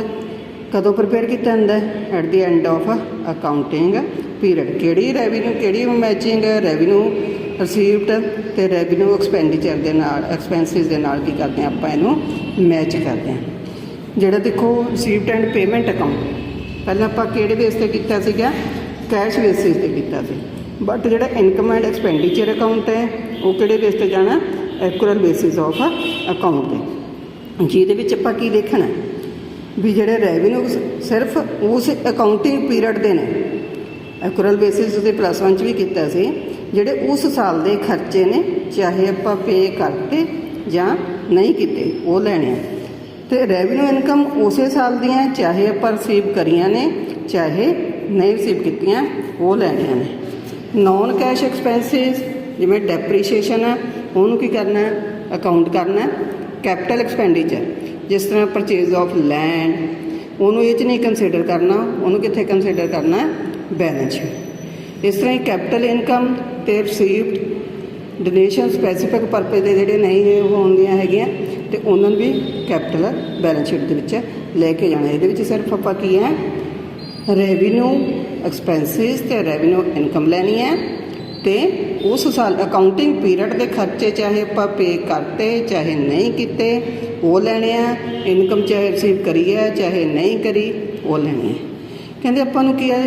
कदों प्रिपेयर किया जाता है at the end of accounting period. किहड़ी रेवन्यू किहड़ी मैचिंग रेवन्यू रिसीव्ड तो रेवन्यू एक्सपेंडिचर के नाल एक्सपेंसिस के नाल की करते हैं आपां इहनूं मैच करते हैं। जिहड़ा देखो रिसीव्ड एंड पेमेंट अकाउंट पहले आपां किहड़े बेस ते कीता सीगा कैश बेसिस ते कीता सी, बट जिहड़ा इनकम एंड एक्सपेंडिचर अकाउंट है वो किहड़े बेस ते जाना एक्यूरल बेसिस ऑफ अकाउंट ते, जिहदे विच आपां की देखना भी जिहड़े रेवन्यू सिर्फ उस अकाउंटिंग पीरियड दे ने। एक्यूरल बेसिस ते प्लस वन भी कीता सी, जिहड़े उस साल दे खर्चे ने चाहे आपां पे करते जां नहीं कीते वो लैणे आ। तो रेवन्यू इनकम उस साल दियां चाहे आप रिसीव करियां ने चाहे नहीं रिसीव कीतियां वो लैनियां ने। नॉन कैश एक्सपेंसिस जिवें डेप्रीशिएशन है उन्होंने की करना है अकाउंट करना है। कैपिटल एक्सपेंडिचर जिस तरह परचेज ऑफ लैंड उन्होंने ये नहीं कंसिडर करना, उन्होंने कित्थे कंसिडर करना है बैलेंस शीट। इस तरह ही कैपिटल इनकम ते रिसीव्ड डोनेशन स्पैसीफिक परपज़ ਦੇ ਜਿਹੜੇ ਨਹੀਂ ਹੁੰਦੀਆਂ ਹੈਗੀਆਂ ਤੇ ਉਹਨਾਂ ਨੂੰ ਵੀ ਕੈਪੀਟਲ ਬੈਲੈਂਸ ਸ਼ੀਟ ਦੇ ਵਿੱਚ ਲੈ ਕੇ ਜਾਣਾ। ਇਹਦੇ ਵਿੱਚ ਸਿਰਫ ਆਪਾਂ ਕੀ ਹੈ ਰੈਵਨਿਊ ਐਕਸਪੈਂਸਿਸ ਤੇ ਰੈਵਨਿਊ ਇਨਕਮ ਲੈਣੀ ਹੈ ਤੇ उस साल अकाउंटिंग पीरियड के खर्चे चाहे आप पे करते चाहे नहीं किते वो लेने हैं। इनकम चाहे रिसीव करी है चाहे नहीं करी वो लेनी है। कहते अपन की है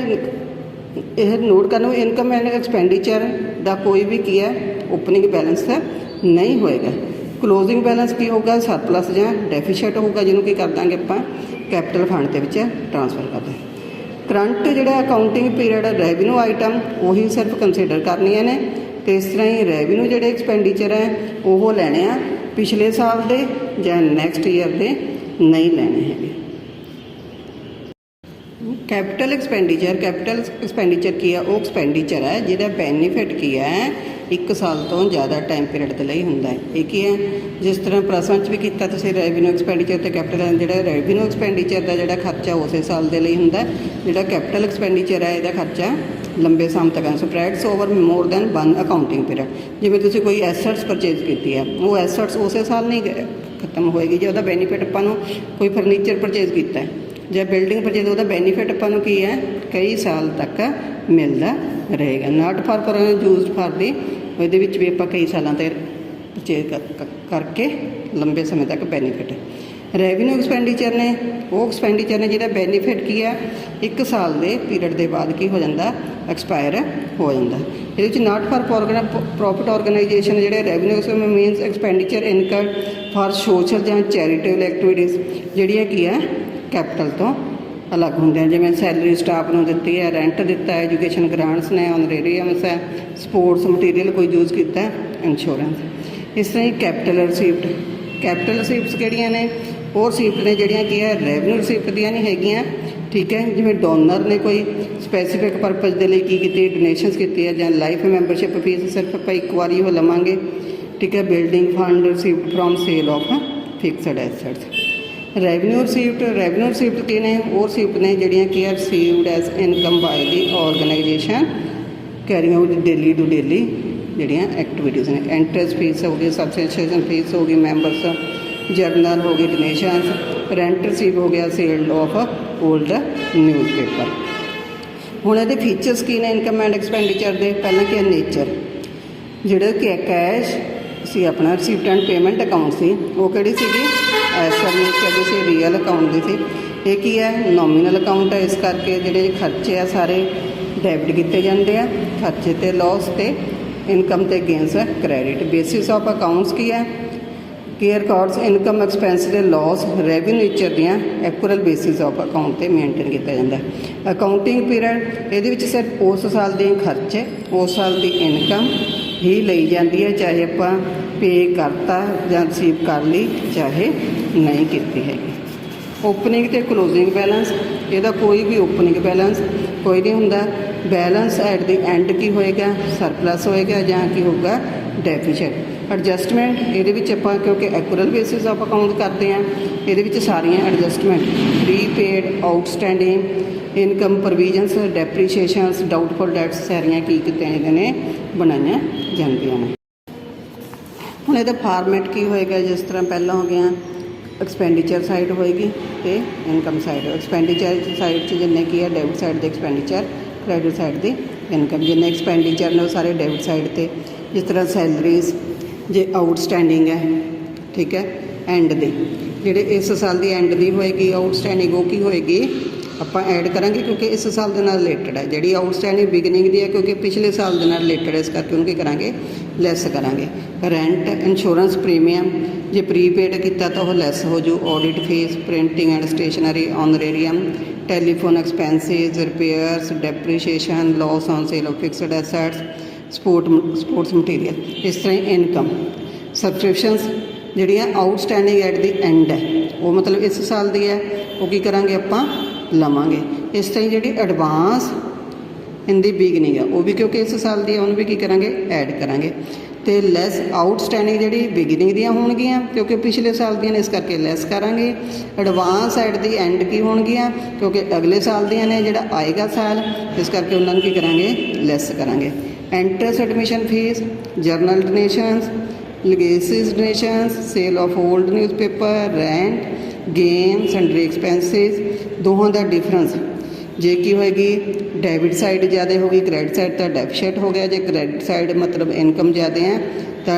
यह नोट करना इनकम एंड एक्सपेंडिचर का कोई भी की है ओपनिंग बैलेंस नहीं होएगा। क्लोजिंग बैलेंस की होगा सरप्लस या डेफिसिट होगा जिन्हों की कर देंगे आप कैपिटल फंड के ट्रांसफर कर दें। करंट जोड़ा अकाउंटिंग पीरियड रैवन्यू आइटम वही सिर्फ कंसीडर करनिया ने तो इस तरह ही रैवन्यू जोड़े एक्सपेंडिचर है वो लेने पिछले साल के या नैक्सट ईयर के नहीं लेने हैं। कैपिटल एक्सपेंडिचर की है वो एक्सपेंडिचर है जिहदा बेनीफिट की है एक साल तो ज़्यादा टाइम पीरियड के लिए होंदा है। ये की है जिस तरह प्लस वन भी किया तुसीं रैवन्यू एक्सपेंडिचर तो कैपिटल जो रैवन्यू एक्सपेंडिचर का जोड़ा खर्चा उस साल के लिए होंदा है। जोड़ा कैपिटल एक्सपेंडिचर है यदा खर्चा लंबे समय तक spreads over more than one accounting period. जिवें तुसीं कोई एसट्स परचेज की है वो एसट्स उस साल नहीं खत्म होएगी जो बेनीफिट आपां नूं कोई फर्नीचर परचेज किया है ਜਾਂ ਬਿਲਡਿੰਗ ਪਰਚੇज ਉਹਦਾ ਬੈਨੀਫਿਟ ਆਪਾਂ ਨੂੰ ਕੀ ਹੈ ਕਈ ਸਾਲ ਤੱਕ ਮਿਲਦਾ ਰਹੇਗਾ। ਨਾਟ ਫਾਰ ਯੂਜ਼ਡ ਫਾਰ ਦੀ ਉਹਦੇ ਵਿੱਚ ਵੀ ਆਪਾਂ ਕਈ ਸਾਲਾਂ ਤੱਕ ਪਰਚੇਜ ਕਰਕੇ ਲੰਬੇ ਸਮੇਂ ਤੱਕ ਬੈਨੀਫਿਟ। ਰੈਵਨਿਊ ਐਕਸਪੈਂਡੀਚਰ ਨੇ ਉਹ ਐਕਸਪੈਂਡੀਚਰ ਨੇ ਜਿਹਦਾ ਬੈਨੀਫਿਟ ਕੀ ਹੈ ਇੱਕ ਸਾਲ ਦੇ ਪੀਰੀਅਡ ਦੇ ਬਾਅਦ ਕੀ ਹੋ ਜਾਂਦਾ ਐਕਸਪਾਇਰ ਹੋ ਜਾਂਦਾ। ਇਹਦੇ ਵਿੱਚ ਨਾਟ ਫਾਰ ਪ੍ਰੋਫਿਟ ਆਰਗੇਨਾਈਜੇਸ਼ਨ ਜਿਹੜੇ revenue means expenditure incurred for social ਜਾਂ ਚੈਰੀਟੇਬਲ ਐਕਟੀਵਿਟੀਜ਼ ਜਿਹੜੀਆਂ ਕੀ ਹੈ कैपिटल तो अलग होंगे जिवें सैलरी स्टाफ को दी है रेंट दिता है एजुकेशन ग्रांट्स ने ऑनरेरियम्स है स्पोर्ट्स मटीरियल कोई यूज़ किया इंश्योरेंस। इस तरह ही कैपिटल रिसीप्ट किहड़ियां ने वो रिसीप्ट ने जिहड़ियां की है रैवन्यू रिसीप्ट दियां नहीं हैगियां ठीक है। जिवें डोनर ने कोई स्पैसीफिक परपज़ के लिए की डोनेशनस की है या लाइफ मैंबरशिप फीस सिर्फ आप एक बार ही लवांगे ठीक है। Building fund receipt from sale of fixed assets. Revenue receipt की ने वो रिसीप्ट ने जिहड़ियां की है received as income by the organisation carrying out daily to daily जिहड़ियां एक्टिविटीज़ ने। एंट्रेंस फीस हो गई सबसक्रिप्शन फीस हो गई मैंबर्स जर्नल हो गई डोनेशन रेंट रिसीव हो गया सेल ऑफ ओल्ड न्यूज़पेपर। हुण इहदे फीचर्स की ने इनकम एंड एक्सपेंडिचर दे पहला की नेचर जिहड़ा कि कैश सी अपना रिसीप्ट एंड पेमेंट अकाउंट सी वो किहड़ी सीगी एसर नेचर दी सी रियल अकाउंट दी सी। ये की है नॉमिनल अकाउंट है इस करके जिहड़े खर्चे आ सारे डेबिट किए जाते हैं खर्चे ते लॉस ते इनकम ते gains credit. Basis of accounts की है कि रिकॉर्ड्स इनकम एक्सपेंस के लॉस रैवन्यू नेचर दियाँ एक्यूरल बेसिस ऑफ अकाउंट से मेनटेन किया जाता है। अकाउंटिंग पीरियड ये सिर्फ उस साल के खर्चे उस साल की इनकम ही ली जाती है चाहे आप पे करता या रिसीव कर ली चाहे नहीं की हैगी। ओपनिंग तो क्लोजिंग बैलेंस ਇਹਦਾ कोई भी ओपनिंग बैलेंस कोई नहीं होंदा। बैलेंस एट द एंड की होएगा सरप्लस होएगा या की होगा डेफिसिट। एडजस्टमेंट ये क्योंकि एक्यूरल बेसिस आप अकाउंट करते हैं ये सारियां adjustment prepaid outstanding income provisions depreciations doubtful debts सारियां की कितने ने बनाई जांदियां ने। हुण इहदा फॉर्मेट की होएगा जिस तरह पहला हो गया एक्सपेंडिचर साइड होएगी तो इनकम साइड। एक्सपेंडिचर साइड से जिन्ने की है डेबिट साइड के एक्सपेंडिचर क्रेडिट साइड की इनकम जिन्ने एक्सपेंडिचर ने वो सारे डेबिट साइड पे जिस तरह सैलरीज जे आउटस्टैंडिंग है ठीक है एंड दी जिहड़े इस साल की एंड दी होएगी आउटस्टैंडिंग वो की होएगी आप ऐड करांगे क्योंकि इस साल के नाल रिलेटेड है। जिहड़ी आउटस्टैंडिंग बिगनिंग दी है क्योंकि पिछले साल के नाल रिलेटेड है इस करके उन्हें करांगे लैस करांगे। रेंट इंश्योरेंस प्रीमियम जे प्रीपेड किया तो वह लैस हो जू। Audit fees printing and stationery honorarium telephone expenses repairs depreciation loss on sale of fixed assets sports material. इस तरह इनकम सबसक्रिप्शनस जिहड़ियां आउटस्टैंडिंग एट दी एंड है वो मतलब इस साल की है वो की करांगे आपां लवांगे। इस तरह जी एडवांस इन दी बिगनिंग है वो भी क्योंकि इस साल की उन्होंने भी की करांगे ऐड करांगे। तो लैस आउटस्टैंडिंग जी बिगिनिंग दियाँ होणगियां क्योंकि पिछले साल दियां ने, इस करके लैस करांगे। एडवांस एट दी एंड की होणगियां क्योंकि अगले साल दियां ने, जिहड़ा आएगा साल, इस करके उन्होंने की करांगे, लैस करांगे। Entrance admission fees, general donations, legacies donations, sale of old newspaper, rent, game, sundry expenses, दोहों का डिफरेंस जे की होएगी डेबिट साइड ज़्यादा होगी, क्रेडिट साइड तो डेफिसिट हो गया। जो क्रेडिट साइड मतलब इनकम ज़्यादा है तो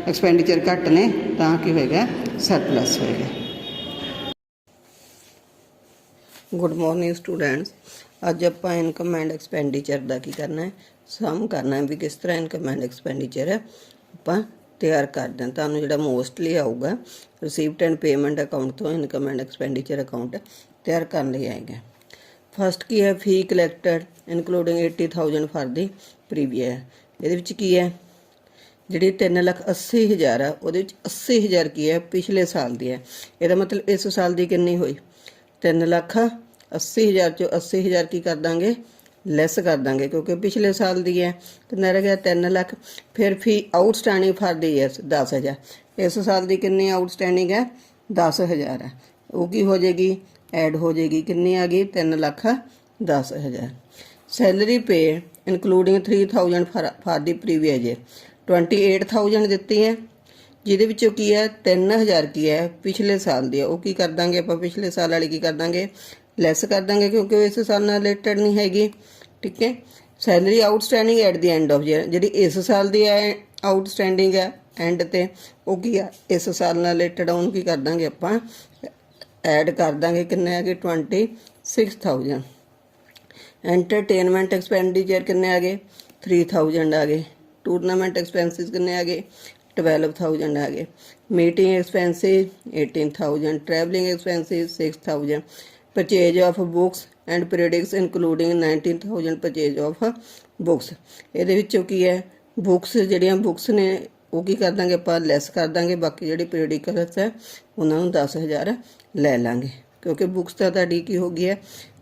एक्सपेंडिचर घट ने, तो की होएगा सरप्लस होएगा। गुड मॉर्निंग स्टूडेंट्स, अज आप इनकम एंड एक्सपेंडिचर का की करना है, सम करना है भी किस तरह इनकम एंड एक्सपेंडिचर आप तैयार करते हैं। तुहानूं जिहड़ा मोस्टली आऊगा रिसीप्ट एंड पेमेंट अकाउंट तो इनकम एंड एक्सपेंडिचर अकाउंट तैयार करने लिए आएगा। फस्ट की है fee collected including 80,000 for the previous. ये की है जी 3,80,000 है, वो 80,000 की है पिछले साल की है। यदा मतलब इस साल की कितनी हुई 3,80,000 चो 80,000 की कर देंगे, लैस कर देंगे क्योंकि पिछले साल की है। कितना रह गया 3 लाख। फिर फी आउटस्टैंडिंग फॉर दी ईयर्स 10,000, इस साल की कितनी आउटस्टैंडिंग है 10,000 है। वो की हो जाएगी ऐड हो जाएगी, कितनी आ गई 3,10,000। सैलरी पे including 3,000 for the previous year 28,000 दिती है, जिहदे विचों की है 3,000 की है पिछले साल दी है। वो की कर देंगे आप पिछले साल वाली की कर देंगे, लैस कर देंगे क्योंकि वो इस साल नाल रिलेटेड नहीं हैगी। ठीक है। Salary outstanding at the end of year, जी इस साल की है आउटस्टैंडिंग है एंड ते वो की है इस साल नाल रिलेटेड, उन्होंने की कर देंगे आप ऐड कर देंगे, किन्ने आ गए 26,000। एंटरटेनमेंट एक्सपेंडिचर किन्ने आ गए 3,000 आ गए। टूरनामेंट एक्सपेंसिस किन्ने आ गए 12,000 आ गए। Meeting expenses 18,000। Travelling expenses 6,000। Purchase of books and periodicals including 19,000 purchase of books. ये की है बुक्स जड़ियाँ बुक्स ने वो की कर देंगे आप लैस कर देंगे, बाकी जी पीरियडिकल्स है उन्होंने 10,000 लै लेंगे क्योंकि बुक्स तो ताड़ी की हो गई है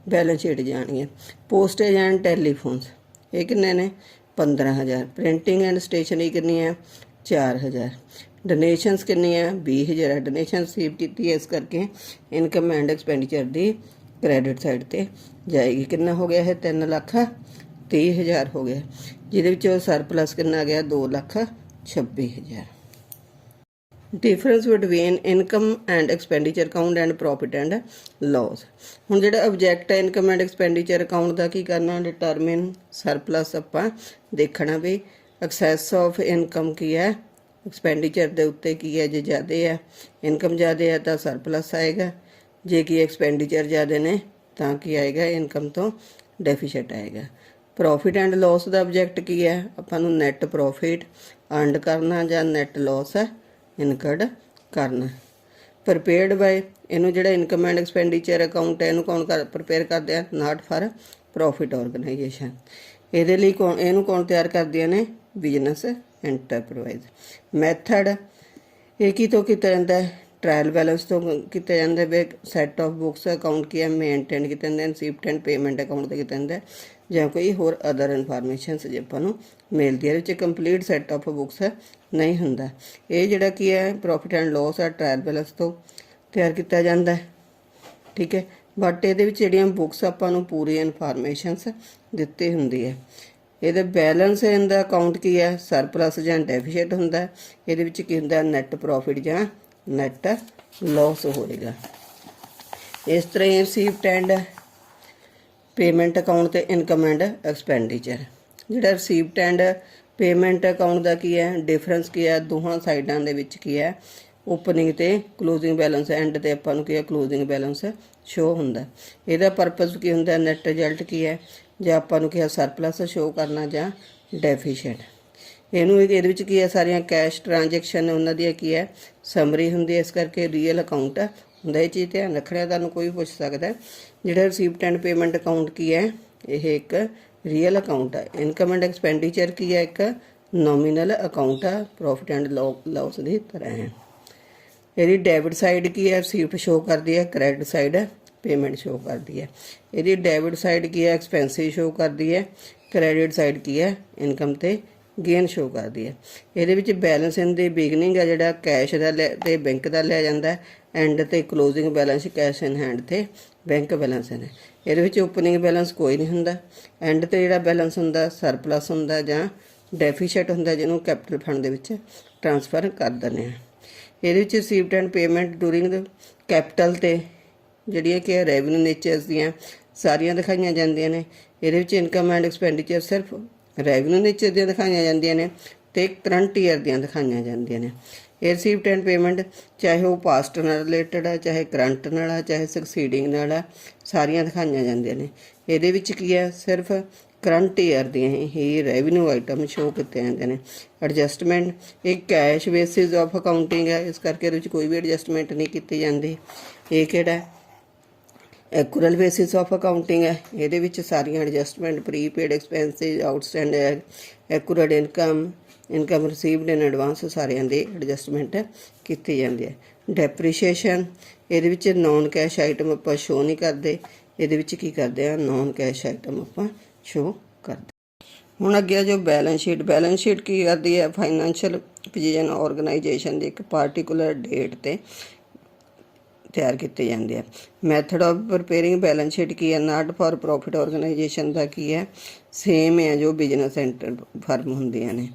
बैलेंस शीट जानी है। पोस्टेज एंड टैलीफोन्स ये किन्ने ने 15,000। प्रिंटिंग एंड स्टेशनरी कितनी है 4,000। डोनेशनस कितनी है 20,000 डोनेशन रिसीव की है, इस करके इनकम एंड एक्सपेंडिचर की क्रेडिट साइड पर जाएगी। कितना हो गया है 3,30,000 हो गया, जिहदे सरप्लस कितना आ गया 2,26,000। Difference between income and expenditure account and profit and loss. हुण जिहड़ा ऑब्जैक्ट है इनकम एंड एक्सपेंडिचर अकाउंट का की करना डिटरमिन सरप्लस आपां देखना भी एक्सैस ऑफ इनकम की है, एक्सपेंडिचर के उत्ते की है। जे ज़्यादा है इनकम ज़्यादा है तो सरप्लस आएगा, जे कि एक्सपेंडिचर ज़्यादा ने तो की आएगा इनकम तो डेफिसिट आएगा। प्रॉफिट एंड लॉस का ऑब्जैक्ट की है आपां नूं नैट प्रॉफिट अर्न करना या नैट लॉस है इनकर्ड करना। प्रिपेयर्ड बाय इनू जो इनकम एंड एक्सपेंडिचर अकाउंट है इनू कौन कर प्रिपेयर करते हैं नॉट फॉर प्रॉफिट ऑर्गेनाइजेशन। ये लिए कौन इनू कौन तैयार करदियां ने बिजनेस एंटरप्राइज। मैथड ये की तो किया जाता है ट्रायल बैलेंस तो किया जाता है। सैट ऑफ बुक्स अकाउंट की है मेनटेन किया जाता है। रिसीप्ट एंड पेमेंट अकाउंट तो किया जाता है ਜਾਂ कोई होर अदर इनफॉर्मेशनस जे ਆਪਾਂ ਨੂੰ ਮਿਲਦੀ ਹੈ। ਇਹਦੇ 'ਚ ਕੰਪਲੀਟ ਸੈੱਟ ਆਫ ਬੁੱਕਸ ਨਹੀਂ ਹੁੰਦਾ। ਇਹ ਜਿਹੜਾ ਕੀ ਹੈ ਪ੍ਰੋਫਿਟ ਐਂਡ ਲੋਸ ਹੈ ਟ੍ਰਾਇਲ ਬੈਲੈਂਸ ਤੋਂ ਤਿਆਰ ਕੀਤਾ ਜਾਂਦਾ ਹੈ। ਠੀਕ ਹੈ, ਬਟ ਇਹਦੇ ਵਿੱਚ ਜਿਹੜੀਆਂ ਬੁੱਕਸ ਆਪਾਂ ਨੂੰ ਪੂਰੀ ਇਨਫੋਰਮੇਸ਼ਨਸ ਦਿੱਤੀ ਹੁੰਦੀ ਹੈ। ਇਹਦੇ ਬੈਲੈਂਸ ਇਹਦਾ ਅਕਾਊਂਟ ਕੀ ਹੈ ਸਰਪਲਸ ਜਾਂ ਡੈਫੀਸਿਟ ਹੁੰਦਾ। ਇਹਦੇ ਵਿੱਚ ਕੀ ਹੁੰਦਾ ਨੈਟ ਪ੍ਰੋਫਿਟ ਜਾਂ ਨੈਟ ਲੋਸ ਹੋਏਗਾ। ਇਸ ਤਰ੍ਹਾਂ ਹੀ ਰਿਸੀਪਟ ਐਂਡ पेमेंट अकाउंट तो इनकम एंड एक्सपेंडिचर। जोड़ा रिसीप्ट एंड पेमेंट अकाउंट का की है डिफरेंस की है दोहां साइडों के विच की है ओपनिंग तो क्लोजिंग बैलेंस एंड तो आपां नूं की है क्लोजिंग बैलेंस शो हुंदा। इहदा परपज़ की हुंदा नैट रिजल्ट की है जां आपां नूं की है सरप्लस शो करना जां डेफिशिएंट। इहनूं इहदे विच की है सारियां कैश ट्रांजैक्शन उन्हां दी की है समरी हुंदी है, इस करके रियल अकाउंट ਹੁੰਦਾ। ਇਹ ਚੀਜ਼ ਧਿਆਨ ਰੱਖਣਾ, ਤੁਹਾਨੂੰ ਕੋਈ ਪੁੱਛ ਸਕਦਾ। ਜਿਹੜਾ ਰਿਸੀਪਟ ਐਂਡ ਪੇਮੈਂਟ ਅਕਾਊਂਟ ਕੀ ਹੈ ਇਹ ਇੱਕ ਰੀਅਲ ਅਕਾਊਂਟ ਹੈ। ਇਨਕਮ ਐਂਡ ਐਕਸਪੈਂਡੀਚਰ ਕੀ ਹੈ ਇੱਕ ਨੋਮੀਨਲ ਅਕਾਊਂਟ ਹੈ, ਪ੍ਰੋਫਿਟ ਐਂਡ ਲਾਸ ਦੀ ਤਰ੍ਹਾਂ ਹੈ। ਇਹਦੀ ਡੈਬਿਟ ਸਾਈਡ ਕੀ ਹੈ ਰਿਸੀਪਟ ਸ਼ੋ ਕਰਦੀ ਹੈ, ਕ੍ਰੈਡਿਟ ਸਾਈਡ ਪੇਮੈਂਟ ਸ਼ੋ ਕਰਦੀ ਹੈ। ਇਹਦੀ ਡੈਬਿਟ ਸਾਈਡ ਕੀ ਹੈ ਐਕਸਪੈਂਸਿਸ ਸ਼ੋ ਕਰਦੀ ਹੈ, ਕ੍ਰੈਡਿਟ ਸਾਈਡ ਕੀ ਹੈ ਇਨਕਮ ਤੇ गेन शो करती है। ये बैलेंस इन दी बिगनिंग है जोड़ा कैश का ते बैंक का लिया जाता है, एंड ते closing balance cash in hand ते बैंक बैलेंस है। ये ओपनिंग बैलेंस कोई नहीं होंदा, एंड ते जोड़ा बैलेंस होंदा सरप्लस होंदा जां डेफिशिट होंदा जिन्हों कैपिटल फंड दे विच ट्रांसफर कर दिंदे हैं। ये receipt and payment during the capital ते जिहड़ियां कि रेवन्यू नेचर्स दियां सारियां दिखाईयां जांदियां ने। ये इनकम एंड एक्सपेंडिचर सिर्फ रेवन्यू नेचर दियां दिखाईयां जांदियां ने ते करंट ईयर दियां दिखाईयां जांदियां ने। ये रिसीप्ट एंड पेमेंट चाहे वो पास्ट नाल रिलेटेड है, चाहे करंट नाल है, चाहे सक्सीडिंग नाल है, सारियां दिखाईयां जांदियां ने। ये की है सिर्फ करंट ईयर दियां ही रेवन्यू आइटम शो किए जाते हैं। एडजस्टमेंट एक कैश बेसिस ऑफ अकाउंटिंग है, इस करके कोई भी एडजस्टमेंट नहीं की जाती। ये किहड़ा एक्यूरल बेसिस ऑफ अकाउंटिंग है, ये सारियां adjustment prepaid expenses outstanding accrual income received in advance सारियां दी एडजस्टमेंट की जाती है। डेप्रीशिएशन ये नॉन कैश आइटम आप शो नहीं करते, ये की करते हैं नॉन कैश आइटम आप शो करते। हुण अगे जो बैलेंस शीट की करती है फाइनैंशियल पोजीशन ऑर्गेनाइजेशन की एक पार्टिकुलर डेट ते तैयार की जाती है। Method of preparing balance sheet की है नॉट फॉर प्रॉफिट ऑर्गेनाइजेशन का की है सेम है जो बिजनेस एंटर फर्म होंदियां ने।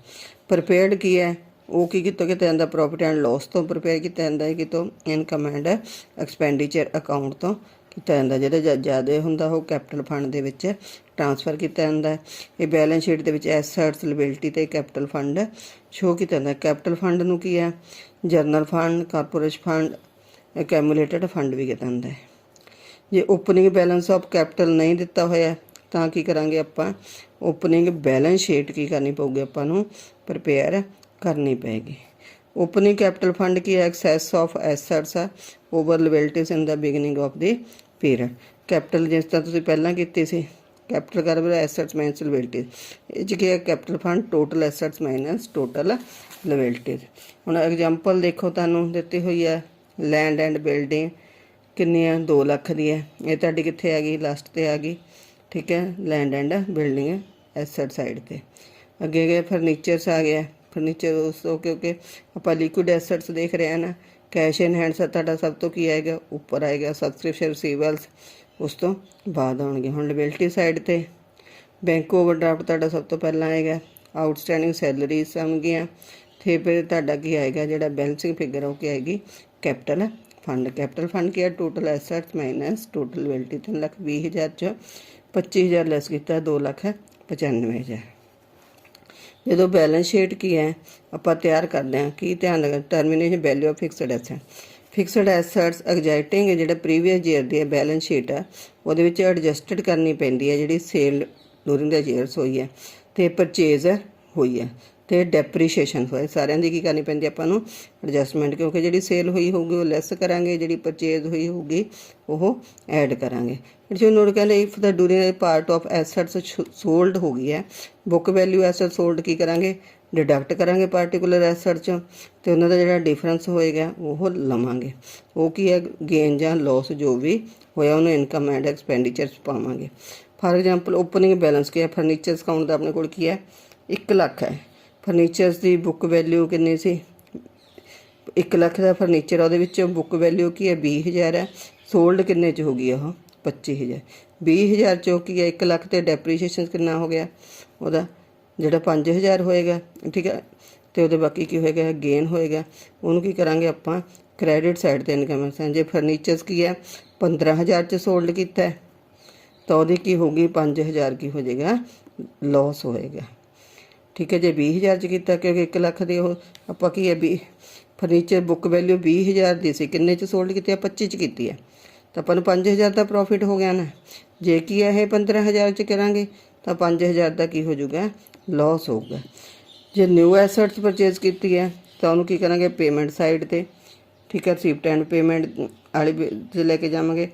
प्रिपेयर्ड की है वो की कितों किया जाता प्रॉफिट एंड लॉस तो प्रिपेयर किया जाता है, कितों इनकम एंड एक्सपेंडिचर अकाउंट तो किया जाता, जो ज़्यादा होंदा वो कैपिटल फंड दे विच ट्रांसफर किया जाता है। ये बैलेंस शीट दे विच एसैट्स लायबिलिटी ते कैपिटल फंड शो किया जाता है। कैपिटल फंड नूं की है general fund corporation fund accumulated fund भी कहता है। जे ओपनिंग बैलेंस ऑफ कैपिटल नहीं दिता होया तो की करांगे आपां ओपनिंग बैलेंस शीट की करनी पऊगी, आपां नूं प्रिपेयर करनी पेगी। ओपनिंग कैपिटल फंड की excess of assets over liabilities in the beginning of the period. Capital जिस तरह तुसीं पहलां कीती सी कैपिटल कर एसैट्स माइनस लायबिलिटीज, ये की है capital fund total assets minus total liabilities. हुण एग्जांपल देखो तुहानूं दित्ती हुई है लैंड एंड बिल्डिंग कितनी है 2 लाख की है, ये तुहाडी कित्थे आ गई लास्ट ते आ गई, ठीक है land and building asset side ते। अगे गए फर्नीचर्स आ गया, फर्नीचर दोस्तों क्योंकि आप लिक्विड एसैट्स देख रहे हैं ना, कैश इन हैंड तुहाडा सब तो की आएगा उपर आएगा सब्सक्रिप्शन रिसीवल्स उस तो बाद आउणगे। हुण लायबिलिटी साइड ते बैंक ओवरड्राफ्ट तुहाडा सब तो पहला आएगा, आउटस्टैंडिंग सैलरीज आउणगीਆਂ ते फिर तुहाडा की आएगा जिहड़ा बैलेंसिंग फिगर हो के आएगी कैपिटल फंड। कैपिटल फंड की है total assets minus total liability 3,20,000 चो 25,000 लैस किया 2,95,000। जो बैलेंस शीट की है आप तैयार करते हैं की ध्यान रखें termination value of fixed asset. Fixed assets exacting जो प्रीवियस ईयर की बैलेंस शीट है वो एडजस्टड करनी पैंदी है जी सेल डूरिंग द ईयर्स हुई है तो परचेज हुई है तो डेप्रीशिएशन होए सारिਆਂ ਦੀ की करनी पैंदी ਆਪਾਂ ਨੂੰ एडजस्टमेंट, क्योंकि जी सेल हुई होगी वो लैस करांगे, जी परचेज हुई होगी वो ऐड करांगे। जो नोट कहते if the during part of assets sold हो गई है बुक वैल्यू एसैट सोल्ड की करांगे डिडक्ट करांगे पार्टिकुलर एसैट चों तो उन्होंने जो डिफरेंस होएगा वो लवांगे, वो की है गेन या लॉस जो भी होया उन्होंने इनकम एंड एक्सपेंडिचर पावांगे। फॉर एग्जांपल ओपनिंग बैलेंस की है फर्नीचर्स अकाउंट का अपने को की है 1 लाख है, फर्नीचर्स की बुक वैल्यू कितनी सी 1 लाख का फर्नीचर वो बुक वैल्यू की है 20,000 है, सोल्ड किन्ने च होगी वो 25,000। 20,000 चो की है 1 लाख तो डेप्रीशिएशन कितना हो गया वह जोड़ा 5,000 होएगा, ठीक है तो वो बाकी की होएगा गेन होएगा, उन्होंने की करांगे आपां क्रेडिट साइड ते इनकम है। जो फर्नीचर्स की है 15,000 च सोल्ड किया तो वो की होगी 5,000 की हो जाएगा लॉस होएगा, ठीक है। जो 20,000 च किया क्योंकि 1 लाख की आप की है फर्नीचर बुक वैल्यू 20,000 की सी किन्ने च सोल्ड की 25 च की है तो अपन 5,000 का प्रॉफिट हो गया ना। जे की है 15,000 च करांगे तो 5,000 का की हो जाएगा लॉस होगा। जो न्यू एसैट्स परचेज की है तो उन्होंने की करांगे पेमेंट साइड ते, ठीक है रिसीप्ट एंड पेमेंट वाली लेके जावांगे,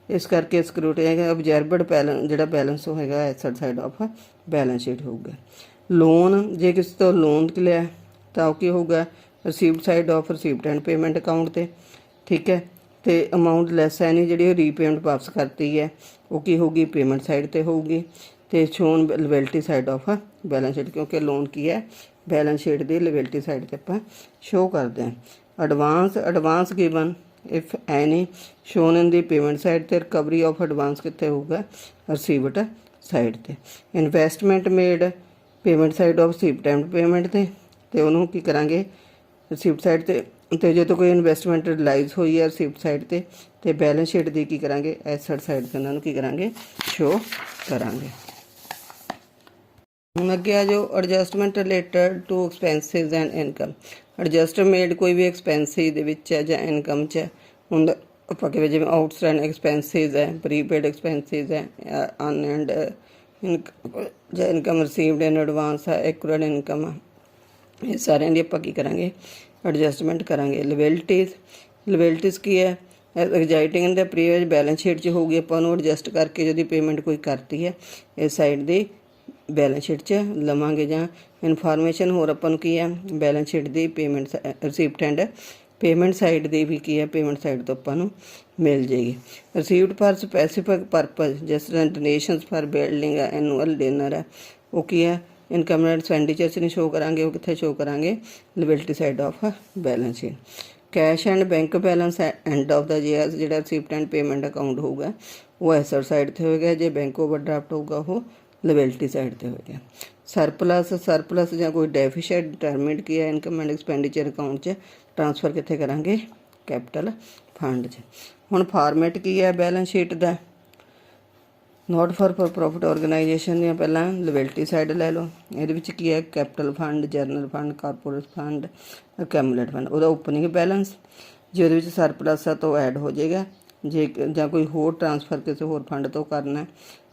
इस करके सिक्योरिटी है ऑब्जर्वड बैलेंस जो बैलेंस होगा asset side of balance sheet होगा। लोन जे किसी तो लोन लिया तो की होगा receipt side of receipt and payment account ते, ठीक है तो अमाउंट लैस है नहीं जी रीपेमेंट वापस करती है वो की होगी पेमेंट साइड ते होगी। ਤੇ shown liability side of balance sheet, ਕਿਉਂਕਿ ਲੋਨ ਕੀ ਹੈ ਬੈਲੈਂਸ ਸ਼ੀਟ ਦੀ ਲਿਬਿਲਿਟੀ ਸਾਈਡ ਤੇ ਆਪਾਂ ਸ਼ੋ ਕਰਦੇ ਹਾਂ। Advance given if any shown in the payment side ਤੇ, ਰਿਕਵਰੀ ਆਫ ਐਡਵਾਂਸ ਕਿੱਥੇ ਹੋਊਗਾ ਰਿਸੀਵਟ ਸਾਈਡ ਤੇ। Investment made payment side of receipt and payment ਤੇ ਉਹਨੂੰ ਕੀ ਕਰਾਂਗੇ ਰਿਸੀਵਟ ਸਾਈਡ ਤੇ ਜੇ ਤਾਂ ਕੋਈ ਇਨਵੈਸਟਮੈਂਟ ਰਿਲਾਈਜ਼ ਹੋਈ ਹੈ ਰਿਸੀਵਟ ਸਾਈਡ ਤੇ ਬੈਲੈਂਸ ਸ਼ੀਟ ਦੀ ਕੀ ਕਰਾਂਗੇ ਐਸਟ ਸਾਈਡ ਤੇ ਉਹਨਾਂ ਨੂੰ ਕੀ ਕਰਾਂਗੇ ਸ਼ੋ ਕਰਾਂਗੇ। ਹੁਣ ਅੱਗੇ ਆ ਜਾਓ adjustment related to expenses and income. Adjust made ਕੋਈ ਵੀ ਐਕਸਪੈਂਸਿਸ ਦੇ ਵਿੱਚ ਹੈ ਜਾਂ ਇਨਕਮ 'ਚ ਹੁੰਦਾ ਆਪਾਂ ਕਿਵੇਂ ਜਿਵੇਂ ਆਊਟਸਟੈਂਡ ਐਕਸਪੈਂਸਿਸ ਹੈ, ਪ੍ਰੀਪੇਡ ਐਕਸਪੈਂਸਿਸ ਹੈ, ਅਨਐਂਡ ਜਾਂ ਇਨਕਮ ਰਿਸੀਵਡ ਇਨ ਐਡਵਾਂਸ ਹੈ, ਐਕੂਰੇਟ ਇਨਕਮ, ਇਹ ਸਾਰਿਆਂ ਦੀ ਆਪਾਂ ਕੀ ਕਰਾਂਗੇ ਐਡਜਸਟਮੈਂਟ ਕਰਾਂਗੇ। ਲਿਬਿਲਿਟੀਜ਼ ਕੀ ਹੈ ਐਗਜ਼ਾਈਟਿੰਗ ਇਨ ਦਾ ਪ੍ਰੀਵੀਅਸ ਬੈਲੈਂਸ ਸ਼ੀਟ 'ਚ ਹੋਊਗੀ, ਆਪਾਂ ਉਹਨੂੰ ਐਡਜਸਟ ਕਰਕੇ যদি ਪੇਮੈਂਟ ਕੋਈ ਕਰਤੀ ਹੈ ਇਸ ਸਾਈਡ ਦੀ ਬੈਲੈਂਸ ਸ਼ੀਟ 'ਚ ਲਵਾਂਗੇ। ਜਾਂ ਇਨਫੋਰਮੇਸ਼ਨ ਹੋਰ ਆਪਾਂ ਨੂੰ ਕੀ ਹੈ balance sheet the payment receipt and payment side ਦੀ ਵੀ ਕੀ ਹੈ ਪੇਮੈਂਟ ਸਾਈਡ ਤੋਂ ਆਪਾਂ ਨੂੰ ਮਿਲ ਜਾਏਗੀ। ਰਿਸੀਵਡ ਫਾਰ ਸਪੈਸੀਫਿਕ ਪਰਪਜ਼ ਜਿਸ ਤਰ੍ਹਾਂ ਡੋਨੇਸ਼ਨਸ ਫਾਰ ਬਿਲਡਿੰਗ ਹੈ, ਐਨੂਅਲ ਡਿਨਰ ਹੈ, ਉਹ ਕੀ ਹੈ ਇਨਕਮ ਐਂਡ ਐਕਸਪੈਂਡੀਚਰ 'ਚ ਨਹੀਂ ਸ਼ੋ ਕਰਾਂਗੇ, ਉਹ ਕਿੱਥੇ ਸ਼ੋ ਕਰਾਂਗੇ liability side of balance sheet. Cash and bank balance end of ਦਾ ਜਿਹੜਾ ਰਿਸੀਪਟ ਐਂਡ ਪੇਮੈਂਟ ਅਕਾਊਂਟ ਹੋਊਗਾ ਉਹ ਐਸਟ ਸਾਈਡ 'ਤੇ ਹੋਏਗਾ, ਜੇ ਬੈਂਕ ਓਵਰਡਰਾਫਟ ਹੋਊਗਾ ਉਹ ਲਿਬਿਲਿਟੀ ਸਾਈਡ 'ਤੇ ਹੋਏਗਾ। ਸਰਪਲਸ ਜਾਂ ਕੋਈ ਡੈਫੀਸ਼ੀਐਂਟ ਡਿਟਰਮਿਨਡ ਕੀ ਹੈ ਇਨਕਮ ਐਂਡ ਐਕਸਪੈਂਡੀਚਰ ਅਕਾਊਂਟ 'ਚ ਟ੍ਰਾਂਸਫਰ ਕਿੱਥੇ ਕਰਾਂਗੇ ਕੈਪੀਟਲ ਫੰਡ 'ਚ। ਹੁਣ ਫਾਰਮੈਟ ਕੀ ਹੈ balance sheet the note for profit organisation ਦੀਆਂ ਪਹਿਲਾਂ ਲਿਬਿਲਿਟੀ ਸਾਈਡ ਲੈ ਲਓ, ਇਹਦੇ ਵਿੱਚ ਕੀ ਹੈ capital fund, general fund, corporate fund, accumulate fund, ਉਹਦਾ ਓਪਨਿੰਗ ਬੈਲੈਂਸ ਜੇ ਉਹਦੇ ਵਿੱਚ ਸਰਪਲਸ ਆ ਤਾਂ ਉਹ ਐਡ ਹੋ ਜਾਏਗਾ, ਜੇ ਜਾਂ ਕੋਈ ਹੋਰ ਟ੍ਰਾਂਸਫਰ ਕਿਸੇ ਹੋਰ ਫੰਡ ਤੋਂ ਕਰਨਾ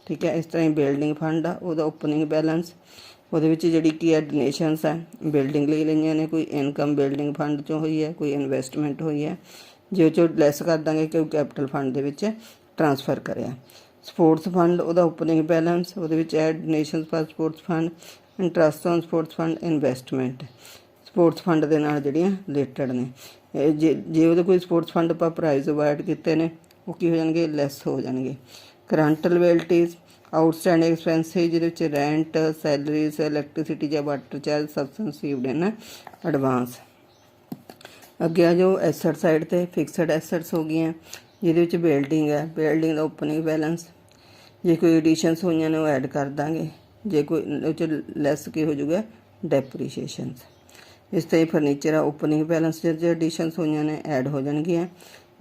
ਠੀਕ ਹੈ। ਇਸ ਤਰ੍ਹਾਂ ਹੀ ਬਿਲਡਿੰਗ ਫੰਡ ਆ ਉਹਦਾ ਓਪਨਿੰਗ ਬੈਲੈਂਸ, ਉਹਦੇ ਵਿੱਚ ਜਿਹੜੀ ਕੀ ਹੈ ਡੋਨੇਸ਼ਨਸ ਹੈ ਬਿਲਡਿੰਗ ਲਈ ਲਈਆਂ ਨੇ, ਕੋਈ ਇਨਕਮ ਬਿਲਡਿੰਗ ਫੰਡ 'ਚੋਂ ਹੋਈ ਹੈ, ਕੋਈ ਇਨਵੈਸਟਮੈਂਟ ਹੋਈ ਹੈ, ਜੇ ਉਹ 'ਚੋਂ ਲੈਸ ਕਰ ਦਾਂਗੇ ਕਿ ਕੈਪੀਟਲ ਫੰਡ ਦੇ ਵਿੱਚ ਟ੍ਰਾਂਸਫਰ ਕਰਿਆ। ਸਪੋਰਟਸ ਫੰਡ ਉਹਦਾ ਓਪਨਿੰਗ ਬੈਲੈਂਸ, ਉਹਦੇ ਵਿੱਚ add donations for sports fund, interest on sports fund, investment sports fund ਦੇ ਨਾਲ ਜਿਹੜੀਆਂ ਰਿਲੇਟਡ ਨੇ। ਜੇ ਉਹਦੇ ਕੋਈ ਸਪੋਰਟਸ ਫੰਡ ਆਪਾਂ ਪ੍ਰਾਈਜ਼ ਅਵਾਇਡ ਕੀਤੇ ਨੇ ਉਹ ਕੀ ਹੋ ਜਾਣਗੇ ਲੈਸ ਹੋ ਜਾਣਗੇ। ਕਰੰਟ ਲਿਬਿਲਿਟੀਜ਼ ਆਊਟਸਟੈਂਡਿੰਗ ਐਕਸਪੈਂਸਿਸ ਜਿਹਦੇ ਵਿੱਚ ਰੈਂਟ, ਸੈਲਰੀਜ਼, ਇਲੈਕਟ੍ਰੀਸਿਟੀ ਜਾਂ water charge subsidy received in advance. ਅੱਗੇ ਆ ਜਾਓ ਐਸਟ ਸਾਈਡ ਤੇ ਫਿਕਸਡ ਐਸਟਸ ਹੋ ਗਈਆਂ ਜਿਹਦੇ ਵਿੱਚ ਬਿਲਡਿੰਗ ਹੈ, ਬਿਲਡਿੰਗ ਦਾ ਓਪਨਿੰਗ ਬੈਲੈਂਸ, ਜੇ ਕੋਈ ਐਡੀਸ਼ਨਸ ਹੋਈਆਂ ਨੇ ਉਹ ਐਡ ਕਰ ਦਾਂਗੇ, ਜੇ ਕੋਈ ਉਹ 'ਚ ਲੈਸ ਕੀ ਹੋ ਜਾਊਗਾ ਡੈਪਰੀਸ਼ੀਏਸ਼ਨਸ। ਇਸ ਤਰ੍ਹਾਂ ਹੀ ਫਰਨੀਚਰ ਆ ਓਪਨਿੰਗ ਬੈਲੈਂਸ ਜੇ ਐਡੀਸ਼ਨਸ ਹੋਈਆਂ ਨੇ ਐਡ ਹੋ ਜਾਣਗੀਆਂ,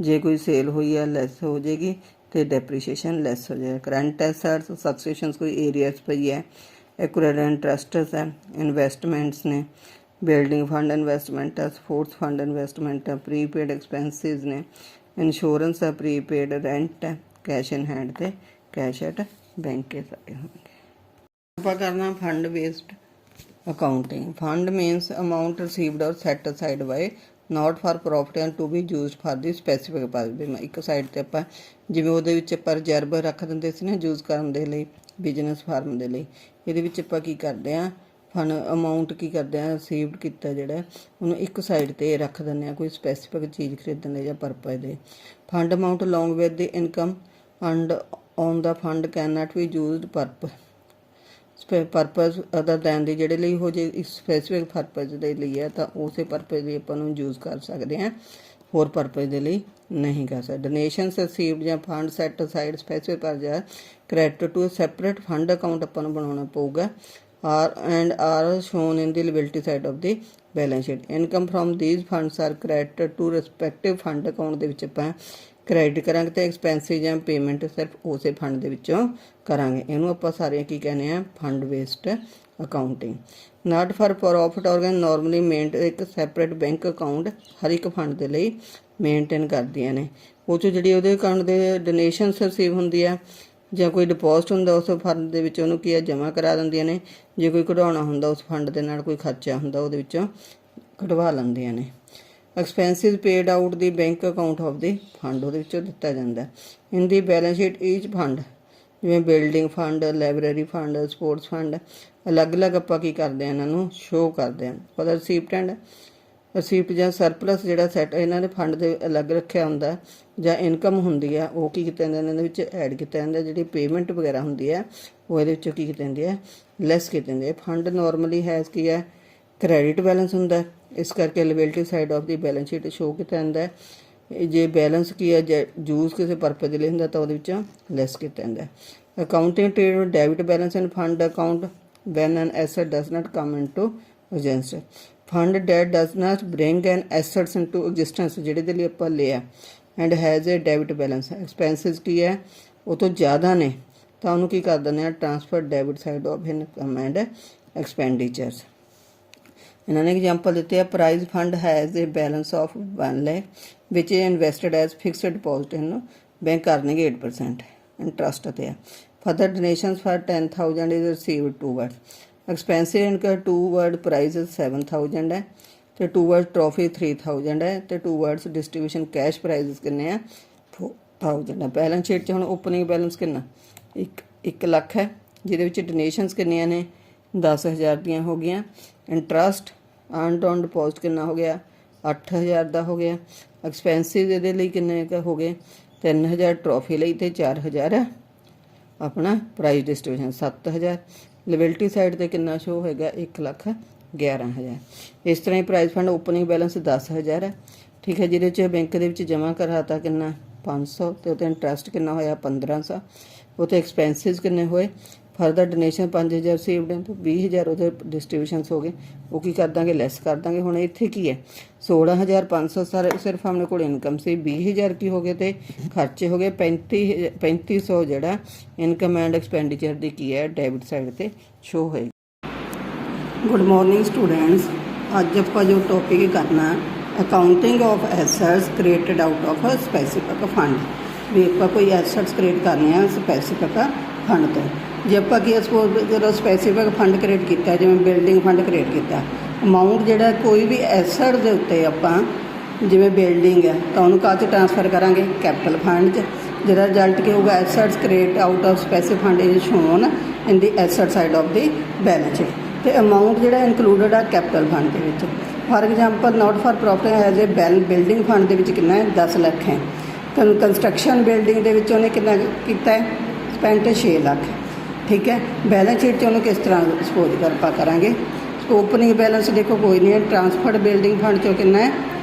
ਜੇ ਕੋਈ ਸੇਲ ਹੋਈ ਹੈ ਲੈਸ ਹੋ ਜਾਏਗੀ ਤੇ ਡੈਪਰੀਸ਼ੀਏਸ਼ਨ ਲੈਸ ਹੋ ਜਾਏਗਾ। ਕਰੰਟ ਐਸਟਸ ਸਬਸਕ੍ਰਿਪਸ਼ਨਸ ਕੋਈ ਏਰੀਆਸ ਪਈ ਹੈ, ਐਕੂਰੇਟ ਇੰਟਰਸਟਸ ਹੈ, ਇਨਵੈਸਟਮੈਂਟਸ ਨੇ, ਬਿਲਡਿੰਗ ਫੰਡ ਇਨਵੈਸਟਮੈਂਟ ਹੈ, ਸਪੋਰਟਸ ਫੰਡ ਇਨਵੈਸਟਮੈਂਟ ਹੈ, ਪ੍ਰੀਪੇਡ ਐਕਸਪੈਂਸਿਸ ਨੇ, ਇੰਸ਼ੋਰੈਂਸ ਹੈ, ਪ੍ਰੀਪੇਡ ਰੈਂਟ ਹੈ, ਕੈਸ਼ ਇਨ ਹੈਂਡ ਤੇ ਕੈਸ਼ ਐਟ ਬੈਂਕ ਇਹ ਸਾਰੇ ਹੋਣਗੇ। ਆਪਾਂ ਕਰਨਾ fund based accounting. Fund means amount received or set aside by not for profit and to be used for the specific purpose. ਇੱਕ side 'ਤੇ ਆਪਾਂ ਜਿਵੇਂ ਉਹਦੇ ਵਿੱਚ ਆਪਾਂ ਰਿਜ਼ਰਵ ਰੱਖ ਦਿੰਦੇ ਸੀ ਨਾ ਯੂਜ਼ ਕਰਨ ਦੇ ਲਈ ਬਿਜ਼ਨਸ ਫਾਰਮ ਦੇ ਲਈ, ਇਹਦੇ ਵਿੱਚ ਆਪਾਂ ਕੀ ਕਰਦੇ ਹਾਂ ਫੰਡ ਅਮਾਊਂਟ ਕੀ ਕਰਦੇ ਹਾਂ ਰਿਸੀਵਡ ਕੀਤਾ ਜਿਹੜਾ ਉਹਨੂੰ ਇੱਕ ਸਾਈਡ 'ਤੇ ਰੱਖ ਦਿੰਦੇ ਹਾਂ ਕੋਈ ਸਪੈਸੀਫਿਕ ਚੀਜ਼ ਖਰੀਦਣ ਲਈ ਜਾਂ ਪਰਪਜ਼ ਦੇ। Fund amount along with the income fund on the fund can not be used purpose other than ਦੀ ਜਿਹੜੇ ਲਈ ਹੋ ਜੇ ਇਸ ਸਪੈਸੀਫਿਕ ਪਰਪਜ਼ ਦੇ ਲਈ ਹੈ ਤਾਂ ਉਸੇ ਪਰਪਜ਼ ਲਈ ਆਪਾਂ ਨੂੰ ਯੂਜ਼ ਕਰ ਸਕਦੇ ਹਾਂ, ਹੋਰ ਪਰਪਜ਼ ਦੇ ਲਈ ਨਹੀਂ ਕਰ ਸਕਦੇ। ਡੋਨੇਸ਼ਨਸ ਰਿਸੀਵਡ ਜਾਂ ਫੰਡ ਸੈਟ ਅਸਾਈਡ ਸਪੈਸੀਫਿਕ ਕਰ ਜਾ credit to separate fund account ਆਪਾਂ ਨੂੰ ਬਣਾਉਣਾ ਪਊਗਾ are shown in the liability side of the balance sheet. Income from these funds are credit to respective fund account ਦੇ ਵਿੱਚ ਆਪਾਂ ਕ੍ਰੈਡਿਟ ਕਰਾਂਗੇ ਤੇ ਐਕਸਪੈਂਸਿਸ ਜਾਂ ਪੇਮੈਂਟ ਸਿਰਫ ਉਸੇ ਫੰਡ ਦੇ ਵਿੱਚੋਂ ਕਰਾਂਗੇ। ਇਹਨੂੰ ਆਪਾਂ ਸਾਰੀਆਂ ਕੀ ਕਹਿੰਦੇ ਆ fund based accounting. Not for profit organ normally maintain ਇੱਕ ਸੈਪਰੇਟ ਬੈਂਕ ਅਕਾਊਂਟ ਹਰ ਇੱਕ ਫੰਡ ਦੇ ਲਈ ਮੇਨਟੇਨ ਕਰਦੀਆਂ ਨੇ। ਉਹ 'ਚੋਂ ਜਿਹੜੀ ਉਹਦੇ ਅਕਾਊਂਟ ਦੇ ਡੋਨੇਸ਼ਨਸ ਰਿਸੀਵ ਹੁੰਦੀ ਆ ਜਾਂ ਕੋਈ ਡਿਪੋਜ਼ਿਟ ਹੁੰਦਾ ਉਸ ਫੰਡ ਦੇ ਵਿੱਚ ਉਹਨੂੰ ਕੀ ਆ ਜਮ੍ਹਾਂ ਕਰਾ ਦਿੰਦੀਆਂ ਨੇ, ਜੇ ਕੋਈ ਕਢਾਉਣਾ ਹੁੰਦਾ ਉਸ ਫੰਡ ਦੇ ਨਾਲ ਕੋਈ ਖਰਚਾ ਹੁੰਦਾ ਉਹਦੇ ਵਿੱਚੋਂ ਕਢਵਾ ਲੈਂਦੀਆਂ ਨੇ। Expenses paid out the bank account of the fund ਉਹਦੇ ਵਿੱਚੋਂ ਦਿੱਤਾ ਜਾਂਦਾ। ਇਨ ਦੀ ਬੈਲੈਂਸ ਸ਼ੀਟ ਈਚ ਫੰਡ ਜਿਵੇਂ building fund, library fund, sports fund ਅਲੱਗ ਅਲੱਗ ਆਪਾਂ ਕੀ ਕਰਦੇ ਹਾਂ ਇਹਨਾਂ ਨੂੰ ਸ਼ੋਅ ਕਰਦੇ ਹਾਂ। ਫॉर ਰਿਸੀਪਟ ਐਂਡ ਰਸੀਪਟ ਜਾਂ ਸਰਪਲਸ ਜਿਹੜਾ ਸੈੱਟ ਇਹਨਾਂ ਨੇ ਫੰਡ ਦੇ ਅਲੱਗ ਰੱਖਿਆ ਹੁੰਦਾ ਜਾਂ ਇਨਕਮ ਹੁੰਦੀ ਆ ਉਹ ਕੀ ਕੀਤਾ ਜਾਂਦਾ ਇਹਨਾਂ ਦੇ ਵਿੱਚ ਐਡ ਕੀਤਾ ਜਾਂਦਾ। ਜਿਹੜੀ ਪੇਮੈਂਟ ਵਗੈਰਾ ਹੁੰਦੀ ਹੈ ਉਹ ਇਹਦੇ ਵਿੱਚੋਂ ਕੀ ਕੀਤੀ ਜਾਂਦੀ ਹੈ ਲੈਸ ਕੀਤੀ ਜਾਂਦੀ ਹੈ। ਫੰਡ ਨਾਰਮਲੀ ਹੈਜ਼ ਕੀ ਹੈ ਕ੍ਰੈਡਿਟ ਬੈਲੈਂਸ ਹੁੰਦਾ, ਇਸ ਕਰਕੇ liability side of the balance sheet show ਕੀਤਾ ਜਾਂਦਾ ਹੈ। ਜੇ ਬੈਲੈਂਸ ਕੀ ਹੈ ਯੂਜ਼ ਕਿਸੇ ਪਰਪਸ ਦੇ ਲਈ ਹੁੰਦਾ ਤਾਂ ਉਹਦੇ ਵਿੱਚੋਂ ਲੈਸ ਕੀਤਾ ਜਾਂਦਾ। Accounting treat debit balance and fund account when an asset does not come into existence fund that does not bring an assets into existence ਜਿਹੜੇ ਦੇ ਲਈ ਆਪਾਂ ਲਿਆ and has a debit balance. Expenses ਕੀ ਹੈ ਉਹ ਤੋਂ ਜ਼ਿਆਦਾ ਨੇ ਤਾਂ ਉਹਨੂੰ ਕੀ ਕਰ ਦਿੰਦੇ ਆ transfer debit side of income and expenditures. ਇਹਨਾਂ ਨੇ ਐਗਜ਼ਾਮਪਲ ਦਿੱਤੇ ਆ prize fund has a balance of 1 lakh ਵਿਚ invested as fixed deposit in bank ਕਰਨਗੇ 8% ਇੰਟਰਸਟ ਤੇ ਆ। Further donations for 10,000 is received toward expensive incur toward prize 7,000 ਹੈ ਤੇ ਟੂਵਰਡ ਟਰੋਫੀ 3,000 ਹੈ ਤੇ ਟੂਵਰਡਸ ਡਿਸਟ੍ਰੀਬਿਊਸ਼ਨ ਕੈਸ਼ ਪ੍ਰਾਈਜ਼ਸ ਕਿੰਨੇ ਆ 4,000 ਹੈ। ਬੈਲੈਂਸ ਸ਼ੀਟ 'ਚ ਹੁਣ ਓਪਨਿੰਗ ਬੈਲੈਂਸ ਕਿੰਨਾ 1 ਲੱਖ ਹੈ ਜਿਹਦੇ ਵਿੱਚ ਡੋਨੇਸ਼ਨਸ ਕਿੰਨੀਆਂ ਨੇ 10,000 ਦੀਆਂ ਹੋ ਗਈਆਂ। ਇੰਟਰਸਟ ਅਰਨਡ ਔਨ ਡਿਪੋਜ਼ਿਟ ਕਿੰਨਾ ਹੋ ਗਿਆ 8,000 ਦਾ ਹੋ ਗਿਆ। ਐਕਸਪੈਂਸਿਸ ਇਹਦੇ ਲਈ ਕਿੰਨੇ ਹੋ ਗਏ 3,000 ਟਰੋਫੀ ਲਈ ਤੇ 4,000 ਆਪਣਾ ਪ੍ਰਾਈਜ਼ ਡਿਸਟ੍ਰੀਬਿਊਸ਼ਨ 7,000। ਲਿਬਿਲਿਟੀ ਸਾਈਡ ਤੇ ਕਿੰਨਾ ਸ਼ੋ ਹੋਏਗਾ 1,11,000। ਇਸ ਤਰ੍ਹਾਂ ਹੀ ਪ੍ਰਾਈਜ਼ ਫੰਡ ਓਪਨਿੰਗ ਬੈਲੈਂਸ 10,000 ਹੈ ਠੀਕ ਹੈ ਜਿਹਦੇ 'ਚ ਬੈਂਕ ਦੇ ਵਿੱਚ ਜਮ੍ਹਾਂ ਕਰਾਤਾ ਕਿੰਨਾ 500 ਤੇ ਉਹਤੇ ਇੰਟਰਸਟ ਕਿੰਨਾ ਹੋਇਆ 1,500। ਉਹਤੇ ਐਕਸਪੈਂਸਿਸ ਕਿੰਨੇ ਹੋਏ ਫਰਦਰ ਡੋਨੇਸ਼ਨ 5,000 ਰਿਸੀਵਡ ਤਾਂ 20,000 ਉਹਦੇ ਡਿਸਟ੍ਰੀਬਿਊਸ਼ਨਸ ਹੋ ਗਏ ਉਹ ਕੀ ਕਰ ਦਾਂਗੇ ਲੈਸ ਕਰ ਦਾਂਗੇ। ਹੁਣ ਇੱਥੇ ਕੀ ਹੈ 16,500 ਸਿਰਫ ਆਪਣੇ ਕੋਲ ਇਨਕਮ ਸੀ 20,000 ਕੀ ਹੋ ਗਏ ਤੇ ਖਰਚੇ ਹੋ ਗਏ 3500 ਜਿਹੜਾ ਇਨਕਮ ਐਂਡ ਐਕਸਪੈਂਡੀਚਰ ਦੀ ਕੀ ਹੈ ਡੈਬਿਟ ਸਾਈਡ ਤੇ ਸ਼ੋ ਹੋਏਗੀ। ਗੁੱਡ ਮਾਰਨਿੰਗ ਸਟੂਡੈਂਟਸ, ਅੱਜ ਆਪਾਂ ਜੋ ਟੌਪਿਕ ਕਰਨਾ accounting of assets created out of a specific fund. ਵੀ ਆਪਾਂ ਕੋਈ ਐਸੈਟਸ ਕ੍ਰੀਏਟ ਕਰਨੇ ਆ ਸਪੈਸੀਫਿਕ ਫੰਡ ਤੋਂ। ਜੇ ਆਪਾਂ ਕੀ ਸਪੋਜ਼ ਜਦੋਂ ਸਪੈਸੀਫਿਕ ਫੰਡ ਕ੍ਰੀਏਟ ਕੀਤਾ ਜਿਵੇਂ ਬਿਲਡਿੰਗ ਫੰਡ ਕ੍ਰੀਏਟ ਕੀਤਾ ਅਮਾਊਂਟ ਜਿਹੜਾ ਕੋਈ ਵੀ ਐਸੈਟ ਦੇ ਉੱਤੇ ਆਪਾਂ ਜਿਵੇਂ ਬਿਲਡਿੰਗ ਹੈ ਤਾਂ ਉਹਨੂੰ ਕਾਹ 'ਚ ਟ੍ਰਾਂਸਫਰ ਕਰਾਂਗੇ ਕੈਪੀਟਲ ਫੰਡ 'ਚ। ਜਿਹਦਾ ਰਿਜ਼ਲਟ ਕੀ ਹੋਊਗਾ assets create out of specific fund is shown in the asset side of the balance sheet ਤੇ ਅਮਾਊਂਟ ਜਿਹੜਾ ਇਨਕਲੂਡਡ ਆ ਕੈਪੀਟਲ ਫੰਡ ਦੇ ਵਿੱਚ। For example not for profit as a building fund ਦੇ ਵਿੱਚ ਕਿੰਨਾ ਹੈ 10 ਲੱਖ ਹੈ। ਕੰਸਟਰਕਸ਼ਨ ਬਿਲਡਿੰਗ ਦੇ ਵਿੱਚ ਉਹਨੇ ਕਿੰਨਾ ਕੀਤਾ ਹੈ ਸਪੈਂਟ 6 ਲੱਖ ਠੀਕ ਹੈ। ਬੈਲੈਂਸ ਸ਼ੀਟ 'ਚ ਉਹਨੂੰ ਕਿਸ ਤਰ੍ਹਾਂ ਸਪੋਜ਼ ਆਪਾਂ ਕਰਾਂਗੇ ਓਪਨਿੰਗ ਬੈਲੈਂਸ ਦੇਖੋ ਕੋਈ ਨਹੀਂ ਹੈ ਟ੍ਰਾਂਸਫਰਡ ਬਿਲਡਿੰਗ ਫੰਡ 'ਚੋਂ ਕਿੰਨਾ ਹੈ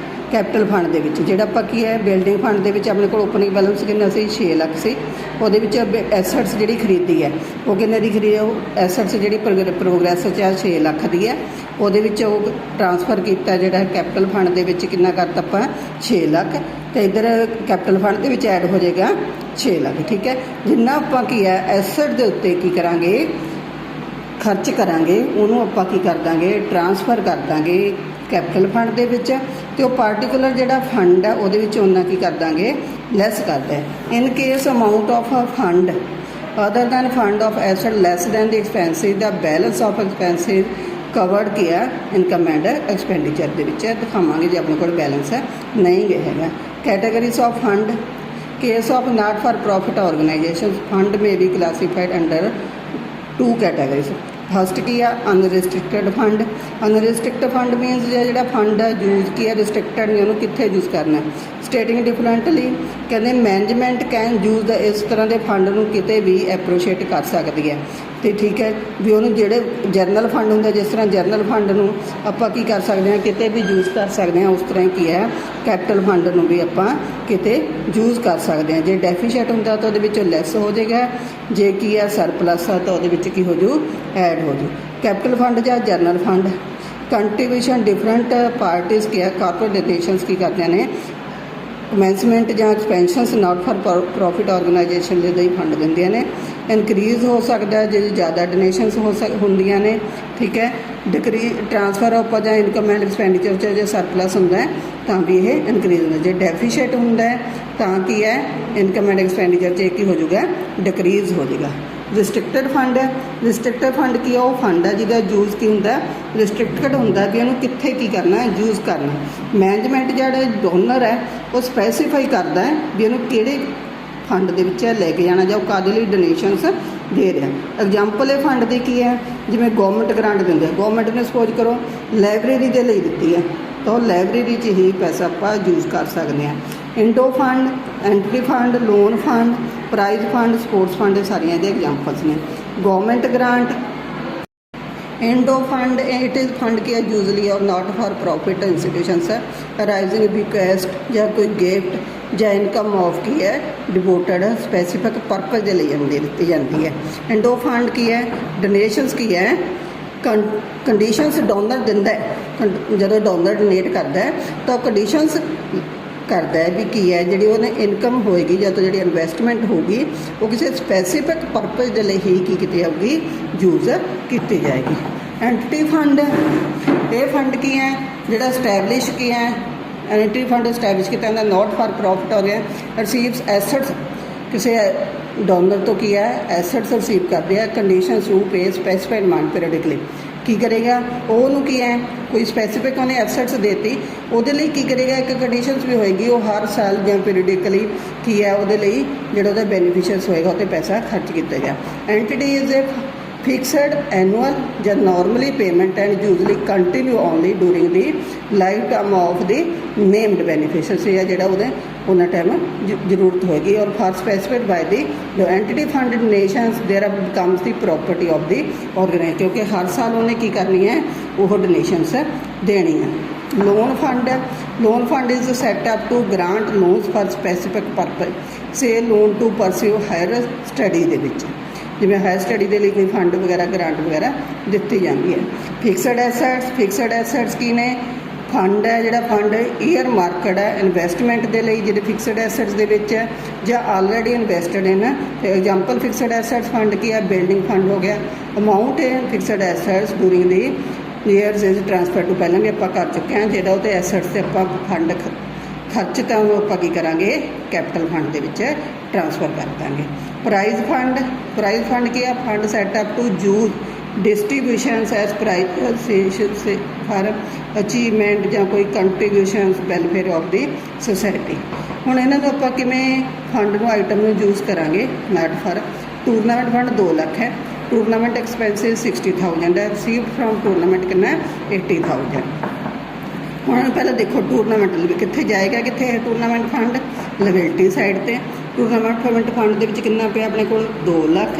ਕੈਪੀਟਲ ਫੰਡ ਦੇ ਵਿੱਚ ਜਿਹੜਾ ਆਪਾਂ ਕੀ ਹੈ ਬਿਲਡਿੰਗ ਫੰਡ ਦੇ ਵਿੱਚ ਆਪਣੇ ਕੋਲ ਓਪਨਿੰਗ ਬੈਲੈਂਸ ਕਿੰਨਾ ਸੀ 6 ਲੱਖ ਸੀ। ਉਹਦੇ ਵਿੱਚ ਐਸੈਟਸ ਜਿਹੜੀ ਖਰੀਦੀ ਹੈ ਉਹ ਕਿੰਨੇ ਦੀ ਖਰੀਦੀ ਉਹ ਐਸੈਟਸ ਜਿਹੜੀ ਪ੍ਰੋਗਰੈਸ 'ਚ ਆ 6 ਲੱਖ ਦੀ ਹੈ। ਉਹਦੇ ਵਿੱਚ ਉਹ ਟ੍ਰਾਂਸਫਰ ਕੀਤਾ ਜਿਹੜਾ ਕੈਪੀਟਲ ਫੰਡ ਦੇ ਵਿੱਚ ਕਿੰਨਾ ਕਰਤਾ ਆਪਾਂ 6 ਲੱਖ ਤੇ ਇੱਧਰ ਕੈਪੀਟਲ ਫੰਡ ਦੇ ਵਿੱਚ ਐਡ ਹੋ ਜਾਏਗਾ 6 ਲੱਖ ਠੀਕ ਹੈ। ਜਿੰਨਾ ਆਪਾਂ ਕੀ ਹੈ ਐਸੈਟ ਦੇ ਉੱਤੇ ਕੀ ਕਰਾਂਗੇ ਖਰਚ ਕਰਾਂਗੇ ਉਹਨੂੰ ਆਪਾਂ ਕੀ ਕਰ ਦਾਂਗੇ ਟ੍ਰਾਂਸਫਰ ਕਰ ਦਾਂਗੇ ਕੈਪੀਟਲ ਫੰਡ ਦੇ ਵਿੱਚ ਤੇ ਉਹ ਪਾਰਟੀਕੂਲਰ ਜਿਹੜਾ ਫੰਡ ਹੈ ਉਹਦੇ ਵਿੱਚ ਉਹਨਾਂ ਕੀ ਕਰ ਦਾਂਗੇ ਲੈਸ ਕਰਦਾ ਹੈ। In case amount of a fund other than fund of asset less than the expenses ਦਾ ਬੈਲੈਂਸ ਆਫ ਐਕਸਪੈਂਸਿਸ ਕਵਰਡ ਕੀਆ ਇਨਕਮ ਐਂਡ ਐਕਸਪੈਂਡੀਚਰ ਦੇ ਵਿੱਚ ਦਿਖਾਵਾਂਗੇ ਜੇ ਆਪਣੇ ਕੋਲ ਬੈਲੈਂਸ ਹੈ ਨਹੀਂ ਗਿਆ ਹੈਗਾ। Categories of fund case of not for profit organisation fund may be classified under 2 categories. First ਕੀ ਆ unrestricted fund. Unrestricted fund means ਜਿਹੜਾ ਫੰਡ ਹੈ ਯੂਜ਼ ਕੀ ਹੈ ਰਿਸਟ੍ਰਿਕਟਡ ਨਹੀਂ ਉਹਨੂੰ ਕਿੱਥੇ ਯੂਜ਼ ਕਰਨਾ। ਸਟੇਟਿੰਗ ਡਿਫਰੈਂਟਲੀ ਕਹਿੰਦੇ ਮੈਨੇਜਮੈਂਟ ਕੈਨ ਯੂਜ਼ ਦਾ ਇਸ ਤਰ੍ਹਾਂ ਦੇ ਫੰਡ ਨੂੰ ਕਿਤੇ ਵੀ ਐਪਰੋਸ਼ੀਏਟ ਕਰ ਸਕਦੀ ਹੈ ਤੇ ਠੀਕ ਹੈ ਵੀ ਉਹਨੂੰ ਜਿਹੜੇ ਜਰਨਲ ਫੰਡ ਹੁੰਦਾ ਜਿਸ ਤਰ੍ਹਾਂ ਜਰਨਲ ਫੰਡ ਨੂੰ ਆਪਾਂ ਕੀ ਕਰ ਸਕਦੇ ਹਾਂ ਕਿਤੇ ਵੀ ਯੂਜ਼ ਕਰ ਸਕਦੇ ਹਾਂ ਉਸ ਤਰ੍ਹਾਂ ਕੀ ਹੈ ਕੈਪੀਟਲ ਫੰਡ ਨੂੰ ਵੀ ਆਪਾਂ ਕਿਤੇ ਯੂਜ਼ ਕਰ ਸਕਦੇ ਹਾਂ। ਜੇ ਡੈਫੀਸ਼ੀਟ ਹੁੰਦਾ ਤਾਂ ਉਹਦੇ ਵਿੱਚੋਂ ਲੈਸ ਹੋ ਜਾਏਗਾ ਜੇ ਕੀ ਹੈ ਸਰਪਲਸ ਆ ਤਾਂ ਉਹਦੇ ਵਿੱਚ ਕੀ ਹੋ ਜੂ ਐਡ ਹੋ ਜੂ। ਕੈਪੀਟਲ ਫੰਡ ਜਾਂ general fund contribution different parties ਕੀ ਹੈ ਕਾਰਪੋਰੇਟ ਨੇਸ਼ਨਸ ਕੀ ਕਰਦੀਆਂ ਨੇ ਕਮੈਂਸਮੈਂਟ ਜਾਂ expansions not for profit organisation ਦੇ ਲਈ ਫੰਡ ਦਿੰਦੀਆਂ ਨੇ। ਇਨਕਰੀਜ਼ ਹੋ ਸਕਦਾ ਜੇ ਜ਼ਿਆਦਾ ਡੋਨੇਸ਼ਨਸ ਹੁੰਦੀਆਂ ਨੇ ਠੀਕ ਹੈ। ਟ੍ਰਾਂਸਫਰ ਆਫ ਜਾਂ ਇਨਕਮ ਐਂਡ ਐਕਸਪੈਂਡੀਚਰ 'ਚ ਜੇ ਸਰਪਲਸ ਹੁੰਦਾ ਤਾਂ ਵੀ ਇਹ ਇਨਕਰੀਜ਼ ਹੁੰਦਾ। ਜੇ ਡੈਫੀਸ਼ੀਟ ਹੁੰਦਾ ਤਾਂ ਕੀ ਹੈ ਇਨਕਮ ਐਂਡ ਐਕਸਪੈਂਡੀਚਰ 'ਚ ਕੀ ਹੋ ਜਾਊਗਾ ਡਿਕਰੀਜ਼ ਹੋ ਜਾਏਗਾ। ਰਿਸਟ੍ਰਿਕਟਡ ਫੰਡ ਹੈ। ਰਿਸਟ੍ਰਿਕਟਡ ਫੰਡ ਕੀ ਹੈ ਉਹ ਫੰਡ ਹੈ ਜਿਹਦਾ ਯੂਜ਼ ਕੀ ਹੁੰਦਾ ਰਿਸਟ੍ਰਿਕਟਡ ਹੁੰਦਾ ਵੀ ਇਹਨੂੰ ਕਿੱਥੇ ਕੀ ਕਰਨਾ ਯੂਜ਼ ਕਰਨਾ। ਮੈਨੇਜਮੈਂਟ ਜਿਹੜਾ ਡੋਨਰ ਹੈ ਉਹ ਸਪੈਸੀਫਾਈ ਕਰਦਾ ਹੈ ਵੀ ਇਹਨੂੰ ਕਿਹੜੇ ਫੰਡ ਦੇ ਵਿੱਚ ਲੈ ਕੇ ਜਾਣਾ ਜਾਂ ਉਹ ਕਾਹਦੇ ਲਈ ਡੋਨੇਸ਼ਨਸ ਦੇ ਰਿਹਾ। ਐਗਜ਼ਾਮਪਲ ਇਹ ਫੰਡ ਦੀ ਕੀ ਹੈ ਜਿਵੇਂ ਗਵਰਨਮੈਂਟ ਗ੍ਰਾਂਟ ਦਿੰਦੇ ਆ ਗਵਰਨਮੈਂਟ ਨੇ ਸਪੋਜ਼ ਕਰੋ ਲਾਇਬ੍ਰੇਰੀ ਦੇ ਲਈ ਦਿੱਤੀ ਹੈ ਤਾਂ ਉਹ ਲਾਇਬ੍ਰੇਰੀ 'ਚ ਹੀ ਪੈਸਾ ਆਪਾਂ ਯੂਜ਼ ਕਰ ਸਕਦੇ ਹਾਂ। Endow fund, entry fund, loan fund, prize fund, sports fund, ਇਹ ਸਾਰੀਆਂ ਇਹਦੇ ਐਗਜ਼ਾਮਪਲਸ ਨੇ। Government grant, endow fund it is fund की है यूजली और नॉट फॉर प्रॉफिट इंस्टीट्यूशंस है अराइजिंग बिक्वेस्ट या कोई गिफ्ट या इनकम ऑफ की है डिवोटेड स्पैसीफिक परपज़ के लिए दी जाती है। इंडो फंड की है डोनेशंस की है कंडीशंस डोनर दिंदा है जो डोनर डोनेट करता है तो कंडीशंस करता है भी की है जी उन्हें इनकम होएगी या तो जी इन्वेस्टमेंट होगी वो किसी स्पैसीफिक परपज़ के लिए ही की होगी यूज़ की जाएगी। एंटिटी फंड ये फंड की है जोड़ा स्टैबलिश की है एंटिटी फंड स्टैबलिश किया नॉट फॉर प्रॉफिट हो गया रिसीव्स एसेट्स किसी डोनर तो की है एसेट्स रिसीव करते हैं कंडीशन टू पे स्पैसीफाइड अमाउंट पीरियडिकली की करेगा ਉਹਨੂੰ ਕੀ ਹੈ ਕੋਈ ਸਪੈਸੀਫਿਕ ਉਹਨੇ ਐਸੈਟਸ ਦੇਤੀ ਉਹਦੇ ਲਈ ਕੀ ਕਰੇਗਾ ਇੱਕ ਕੰਡੀਸ਼ਨਸ ਵੀ ਹੋਏਗੀ ਉਹ ਹਰ ਸਾਲ ਜਾਂ ਪੀਰੀਅਡਿਕਲੀ ਕੀ ਹੈ ਉਹਦੇ ਲਈ ਜਿਹੜਾ ਉਹਦਾ ਬੈਨੀਫੀਸ਼ੀਅਰਸ ਹੋਏਗਾ ਉਹ 'ਤੇ ਪੈਸਾ ਖਰਚ ਕੀਤਾ ਗਿਆ। Entity is a fixed annual ਜਾਂ normally payment and usually continue only during the life term of the named beneficiaries या ਜਿਹੜਾ ਉਹਦੇ ਉਹਨਾਂ ਟਾਈਮ ਜ਼ਰੂਰਤ ਹੋਏਗੀ और for specified by the entity fund donations there becomes the property of the organise क्योंकि हर साल उन्हें की करनी है वो डोनेशंस देनी है। लोन फंड है loan fund is set up to grant loans for specific purpose say loan to pursue higher study दे विच जिवें हायर स्टडी के लिए कोई फंड वगैरह ग्रांट वगैरह दी जाती है। फिक्सड एसैट्स की ने फंड है जोड़ा फंड ईयर मार्कड है इन्वेस्टमेंट के लिए जो फिक्सड एसैट्स के विच है या already invested in example fixed assets fund की है बिल्डिंग फंड हो गया अमाउंट है fixed assets during the years is transfer to पहले भी आप कर चुके हैं जो वो एसैट्स से आप फंड खर्च तो आप की करा कैपिटल फंड के ट्रांसफर कर देंगे। प्राइज फंड की है fund set up to use distributions as prize for achievement या कोई contributions welfare of the society. हुण इन्हां नूं आपां किवें फंड नूं आइटम नूं यूज़ करांगे not for tournament fund 2 lakh है टूरनामेंट एक्सपेंसिस 60,000 है रिसीव्ड फ्रॉम टूरनामेंट कितना 80,000। हुण पहले देखो टूरनामेंट कित्थे जाएगा कित्थे है टूरनामेंट फंड लायबिलिटी साइड ते टूरनामेंट फंड दे विच कितना पिया अपने कोल 2 लाख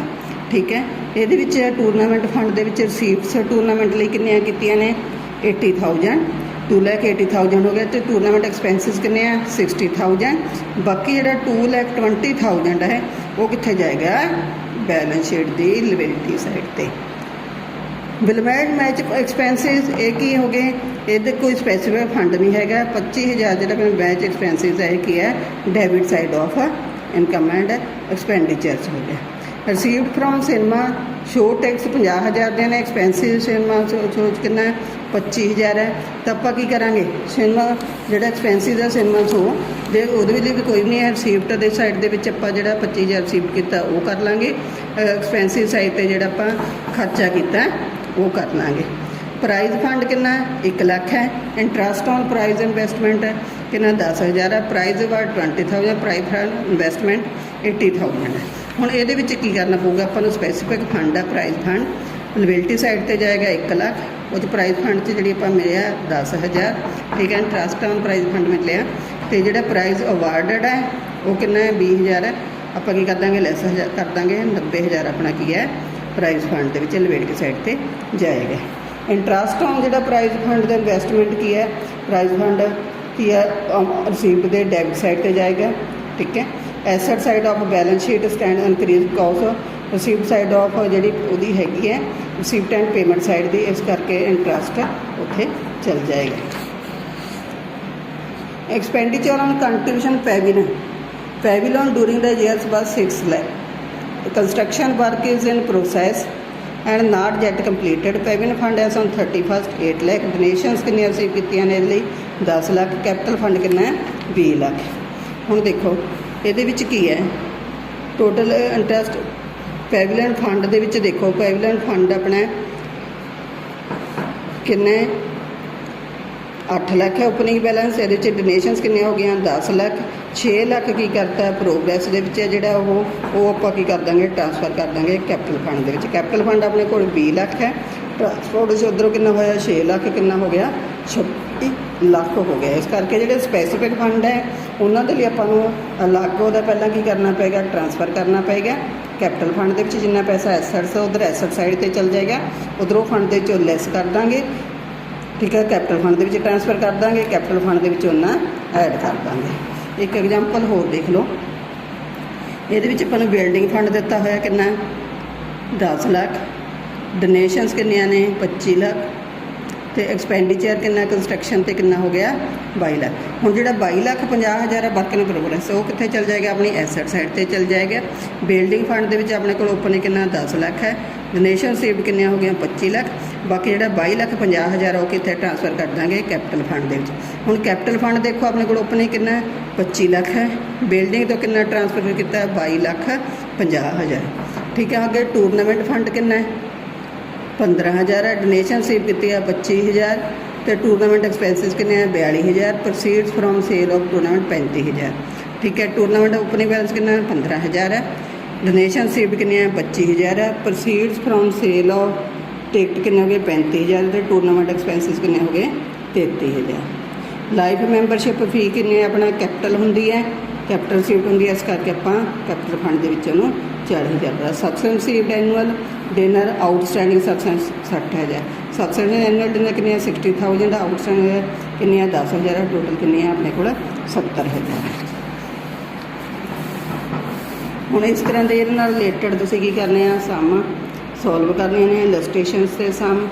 ठीक है। ये टूरनामेंट फंड के रिसीप्स टूरनामेंट लिए किनिया कीतियां ने 80,000 2,80,000 हो गया तो टूरनामेंट एक्सपेंसिस किन्ने 60,000 बाकी जो 2,20,000 है वो कित्थे जाएगा बैलेंस शीट की लायबिलिटी साइड ते। बिलमेड मैच एक्सपेंसिस एक ही हो गए ये कोई स्पैसीफिक फंड नहीं है 25,000 जो मैच एक्सपेंसिस है कि है debit side of income and expenditures हो गया। Received from cinema show tax 50,000 देने एक्सपेंसिव सिनेमा शो कितना 25,000 है तो आप की करा सिनेमा जो एक्सपेंसिव है सिनेमा शो दे वो भी कोई नहीं है रिसीप्ट के साइड के आप जो 25,000 रिसीप्ट किया वो कर लाँगे एक्सपेंसिव साइड पर जो आप खर्चा किया वो कर लाँगे। प्राइज फंड कितना 1 लाख है इंटरस्ट ऑन प्राइज इन्वेस्टमेंट है कितना 10,000 है prize award 20,000 prize fund investment 80,000 है। हुण ये की करना पऊगा आपको स्पैसीफिक फंड है प्राइज फंड लायबिलिटी साइड पर जाएगा 1 लाख वो प्राइज फंड से जी मिले 10,000 ठीक है इंटरस्ट ऑन प्राइज फंड मिले तो जो प्राइज अवार्डड है वो कितना 20,000 है आप कर देंगे लैस कर देंगे 90,000 अपना की है प्राइज फंड के लायबिलिटी साइड पर जाएगा। इंटरस्ट ऑन जो प्राइज फंड का इन्वेस्टमेंट की है प्राइज फंड की है रिसीव्ड के डेबिट साइड पर जाएगा ठीक है। Asset side of balance sheet stand increase because received side of जी वही हैगी है रिसीव्ड एंड पेमेंट साइड की इस करके इंटरस्ट उत्थे चल जाएगा। Expenditure on contribution pavilion during the years was 6 lakh construction work is in process and not yet completed pavilion fund as on 31st 8 lakh donations कितनी रिसीव की ने 10 लाख कैपिटल फंड कितना 20 लाख। हुण देखो ये की है टोटल इंटरस्ट पैविलियन फंड के देखो पैविलियन फंड अपना किन्ने 8 लाख है ओपनिंग बैलेंस ये डोनेशंस कितने हो गए 10 लाख 6 लाख की करता है प्रोग्रैस के जोड़ा वो आप कर देंगे ट्रांसफर कर देंगे कैपिटल फंड के कैपिटल फंड अपने को 20 लाख है ट्रांसपोर्ट से उधरों कितना होया 6 लाख कितना हो गया 26 ਲੱਖ ਹੋ ਗਿਆ। ਇਸ ਕਰਕੇ ਜਿਹੜੇ ਸਪੈਸੀਫਿਕ ਫੰਡ ਹੈ ਉਹਨਾਂ ਦੇ ਲਈ ਆਪਾਂ ਨੂੰ ਅਲੱਗ ਉਹਦਾ ਪਹਿਲਾਂ ਕੀ ਕਰਨਾ ਪਏਗਾ, ਟ੍ਰਾਂਸਫਰ ਕਰਨਾ ਪਏਗਾ। ਕੈਪੀਟਲ ਫੰਡ ਦੇ ਵਿੱਚ ਜਿੰਨਾ ਪੈਸਾ ਐਸੈਟਸ ਉਧਰ ਐਸੈਟ ਸਾਈਡ ਤੇ ਚੱਲ ਜਾਏਗਾ, ਉਧਰੋਂ ਫੰਡ ਦੇ ਵਿੱਚੋਂ ਲੈਸ ਕਰ ਦਾਂਗੇ, ਠੀਕ ਹੈ। ਕੈਪੀਟਲ ਫੰਡ ਦੇ ਵਿੱਚ ਟ੍ਰਾਂਸਫਰ ਕਰ ਦਾਂਗੇ, ਕੈਪੀਟਲ ਫੰਡ ਦੇ ਵਿੱਚ ਉਹਨਾਂ ਐਡ ਕਰ ਦਾਂਗੇ। ਇੱਕ ਐਗਜ਼ਾਮਪਲ ਹੋਰ ਦੇਖ ਲਓ, ਇਹਦੇ ਵਿੱਚ ਆਪਾਂ ਨੂੰ ਬਿਲਡਿੰਗ ਫੰਡ ਦਿੱਤਾ ਹੋਇਆ ਕਿੰਨਾ 10 ਲੱਖ, ਡੋਨੇਸ਼ਨਸ ਕਿੰਨੀਆਂ ਨੇ 25 ਲੱਖ, ਤੇ ਐਕਸਪੈਂਡੀਚਰ ਕਿੰਨਾ ਕੰਸਟਰਕਸ਼ਨ ਤੇ ਕਿੰਨਾ ਹੋ ਗਿਆ 22 ਲੱਖ। ਹੁਣ ਜਿਹੜਾ 22,50,000 ਹੈ ਵਰਕ ਇਨ ਪ੍ਰੋਗਰੈਸ ਉਹ ਕਿੱਥੇ ਚੱਲ ਜਾਏਗਾ, ਆਪਣੀ ਐਸੈਟ ਸਾਈਡ ਤੇ ਚੱਲ ਜਾਏਗਾ। ਬਿਲਡਿੰਗ ਫੰਡ ਦੇ ਵਿੱਚ ਆਪਣੇ ਕੋਲ ਓਪਨਿੰਗ ਕਿੰਨਾ 10 ਲੱਖ ਹੈ, ਡੋਨੇਸ਼ਨ ਰਿਸੀਵਡ ਕਿੰਨੀਆਂ ਹੋ ਗਈਆਂ 25 ਲੱਖ, ਬਾਕੀ ਜਿਹੜਾ 22,50,000 ਉਹ ਕਿੱਥੇ ਟ੍ਰਾਂਸਫਰ ਕਰ ਦਾਂਗੇ ਕੈਪੀਟਲ ਫੰਡ ਦੇ ਵਿੱਚ। ਹੁਣ ਕੈਪੀਟਲ ਫੰਡ ਦੇਖੋ ਆਪਣੇ ਕੋਲ ਓਪਨਿੰਗ ਕਿੰਨਾ 25 ਲੱਖ ਹੈ, ਬਿਲਡਿੰਗ ਤੋਂ ਕਿੰਨਾ ਟ੍ਰਾਂਸਫਰ ਕੀਤਾ 22,50,000, ਠੀਕ ਹੈ। ਅੱਗੇ ਟੂਰਨਾਮੈਂਟ ਫੰਡ ਕਿੰਨਾ ਹੈ 15,000 ਹੈ, ਡੋਨੇਸ਼ਨ ਰਿਸੀਵ ਕੀਤੀ ਹੈ 25,000, ਤੇ ਟੂਰਨਾਮੈਂਟ ਐਕਸਪੈਂਸਿਸ ਕਿੰਨੇ ਹੈ 42,000, proceeds from sale of tournament 35,000, ਠੀਕ ਹੈ। ਟੂਰਨਾਮੈਂਟ ਓਪਨਿੰਗ ਬੈਲੈਂਸ ਕਿੰਨਾ 15,000 ਹੈ, ਡੋਨੇਸ਼ਨ ਰਿਸੀਵਡ ਕਿੰਨੇ ਹੈ 25,000 ਹੈ, proceeds from sale of ticket ਕਿੰਨੇ ਹੋ ਗਏ 35,000, ਤੇ ਟੂਰਨਾਮੈਂਟ ਐਕਸਪੈਂਸਿਸ ਕਿੰਨੇ ਹੋ ਗਏ 33,000। ਲਾਈਫ ਮੈਂਬਰਸ਼ਿਪ ਫੀ ਕਿੰਨੀ ਹੈ, ਆਪਣਾ ਕੈਪੀਟਲ ਹੁੰਦੀ ਹੈ, ਕੈਪੀਟਲ ਸੀਟ ਹੁੰਦੀ ਹੈ, ਇਸ ਕਰਕੇ ਆਪਾਂ ਕੈਪੀਟਲ ਫੰਡ ਦੇ ਵਿੱਚ ਉਹਨੂੰ 40,000। Subscription received annual dinner outstanding subscription 60,000, subscription annual dinner ਕਿੰਨੀ ਹੈ 60,000, ਆਊਟਸਟੈਂਡਿੰਗ ਕਿੰਨੀ ਹੈ 10,000, ਟੋਟਲ ਕਿੰਨੀ ਹੈ ਆਪਣੇ ਕੋਲ 70,000। ਹੁਣ ਇਸ ਤਰ੍ਹਾਂ ਦੇ ਇਹਦੇ ਨਾਲ ਰਿਲੇਟਡ ਤੁਸੀਂ ਕੀ ਕਰਨੇ ਆ, ਸਮ ਸੋਲਵ ਕਰਨੀਆਂ ਨੇ, ਇਲਸਟ੍ਰੇਸ਼ਨਸ ਤੇ ਸਮ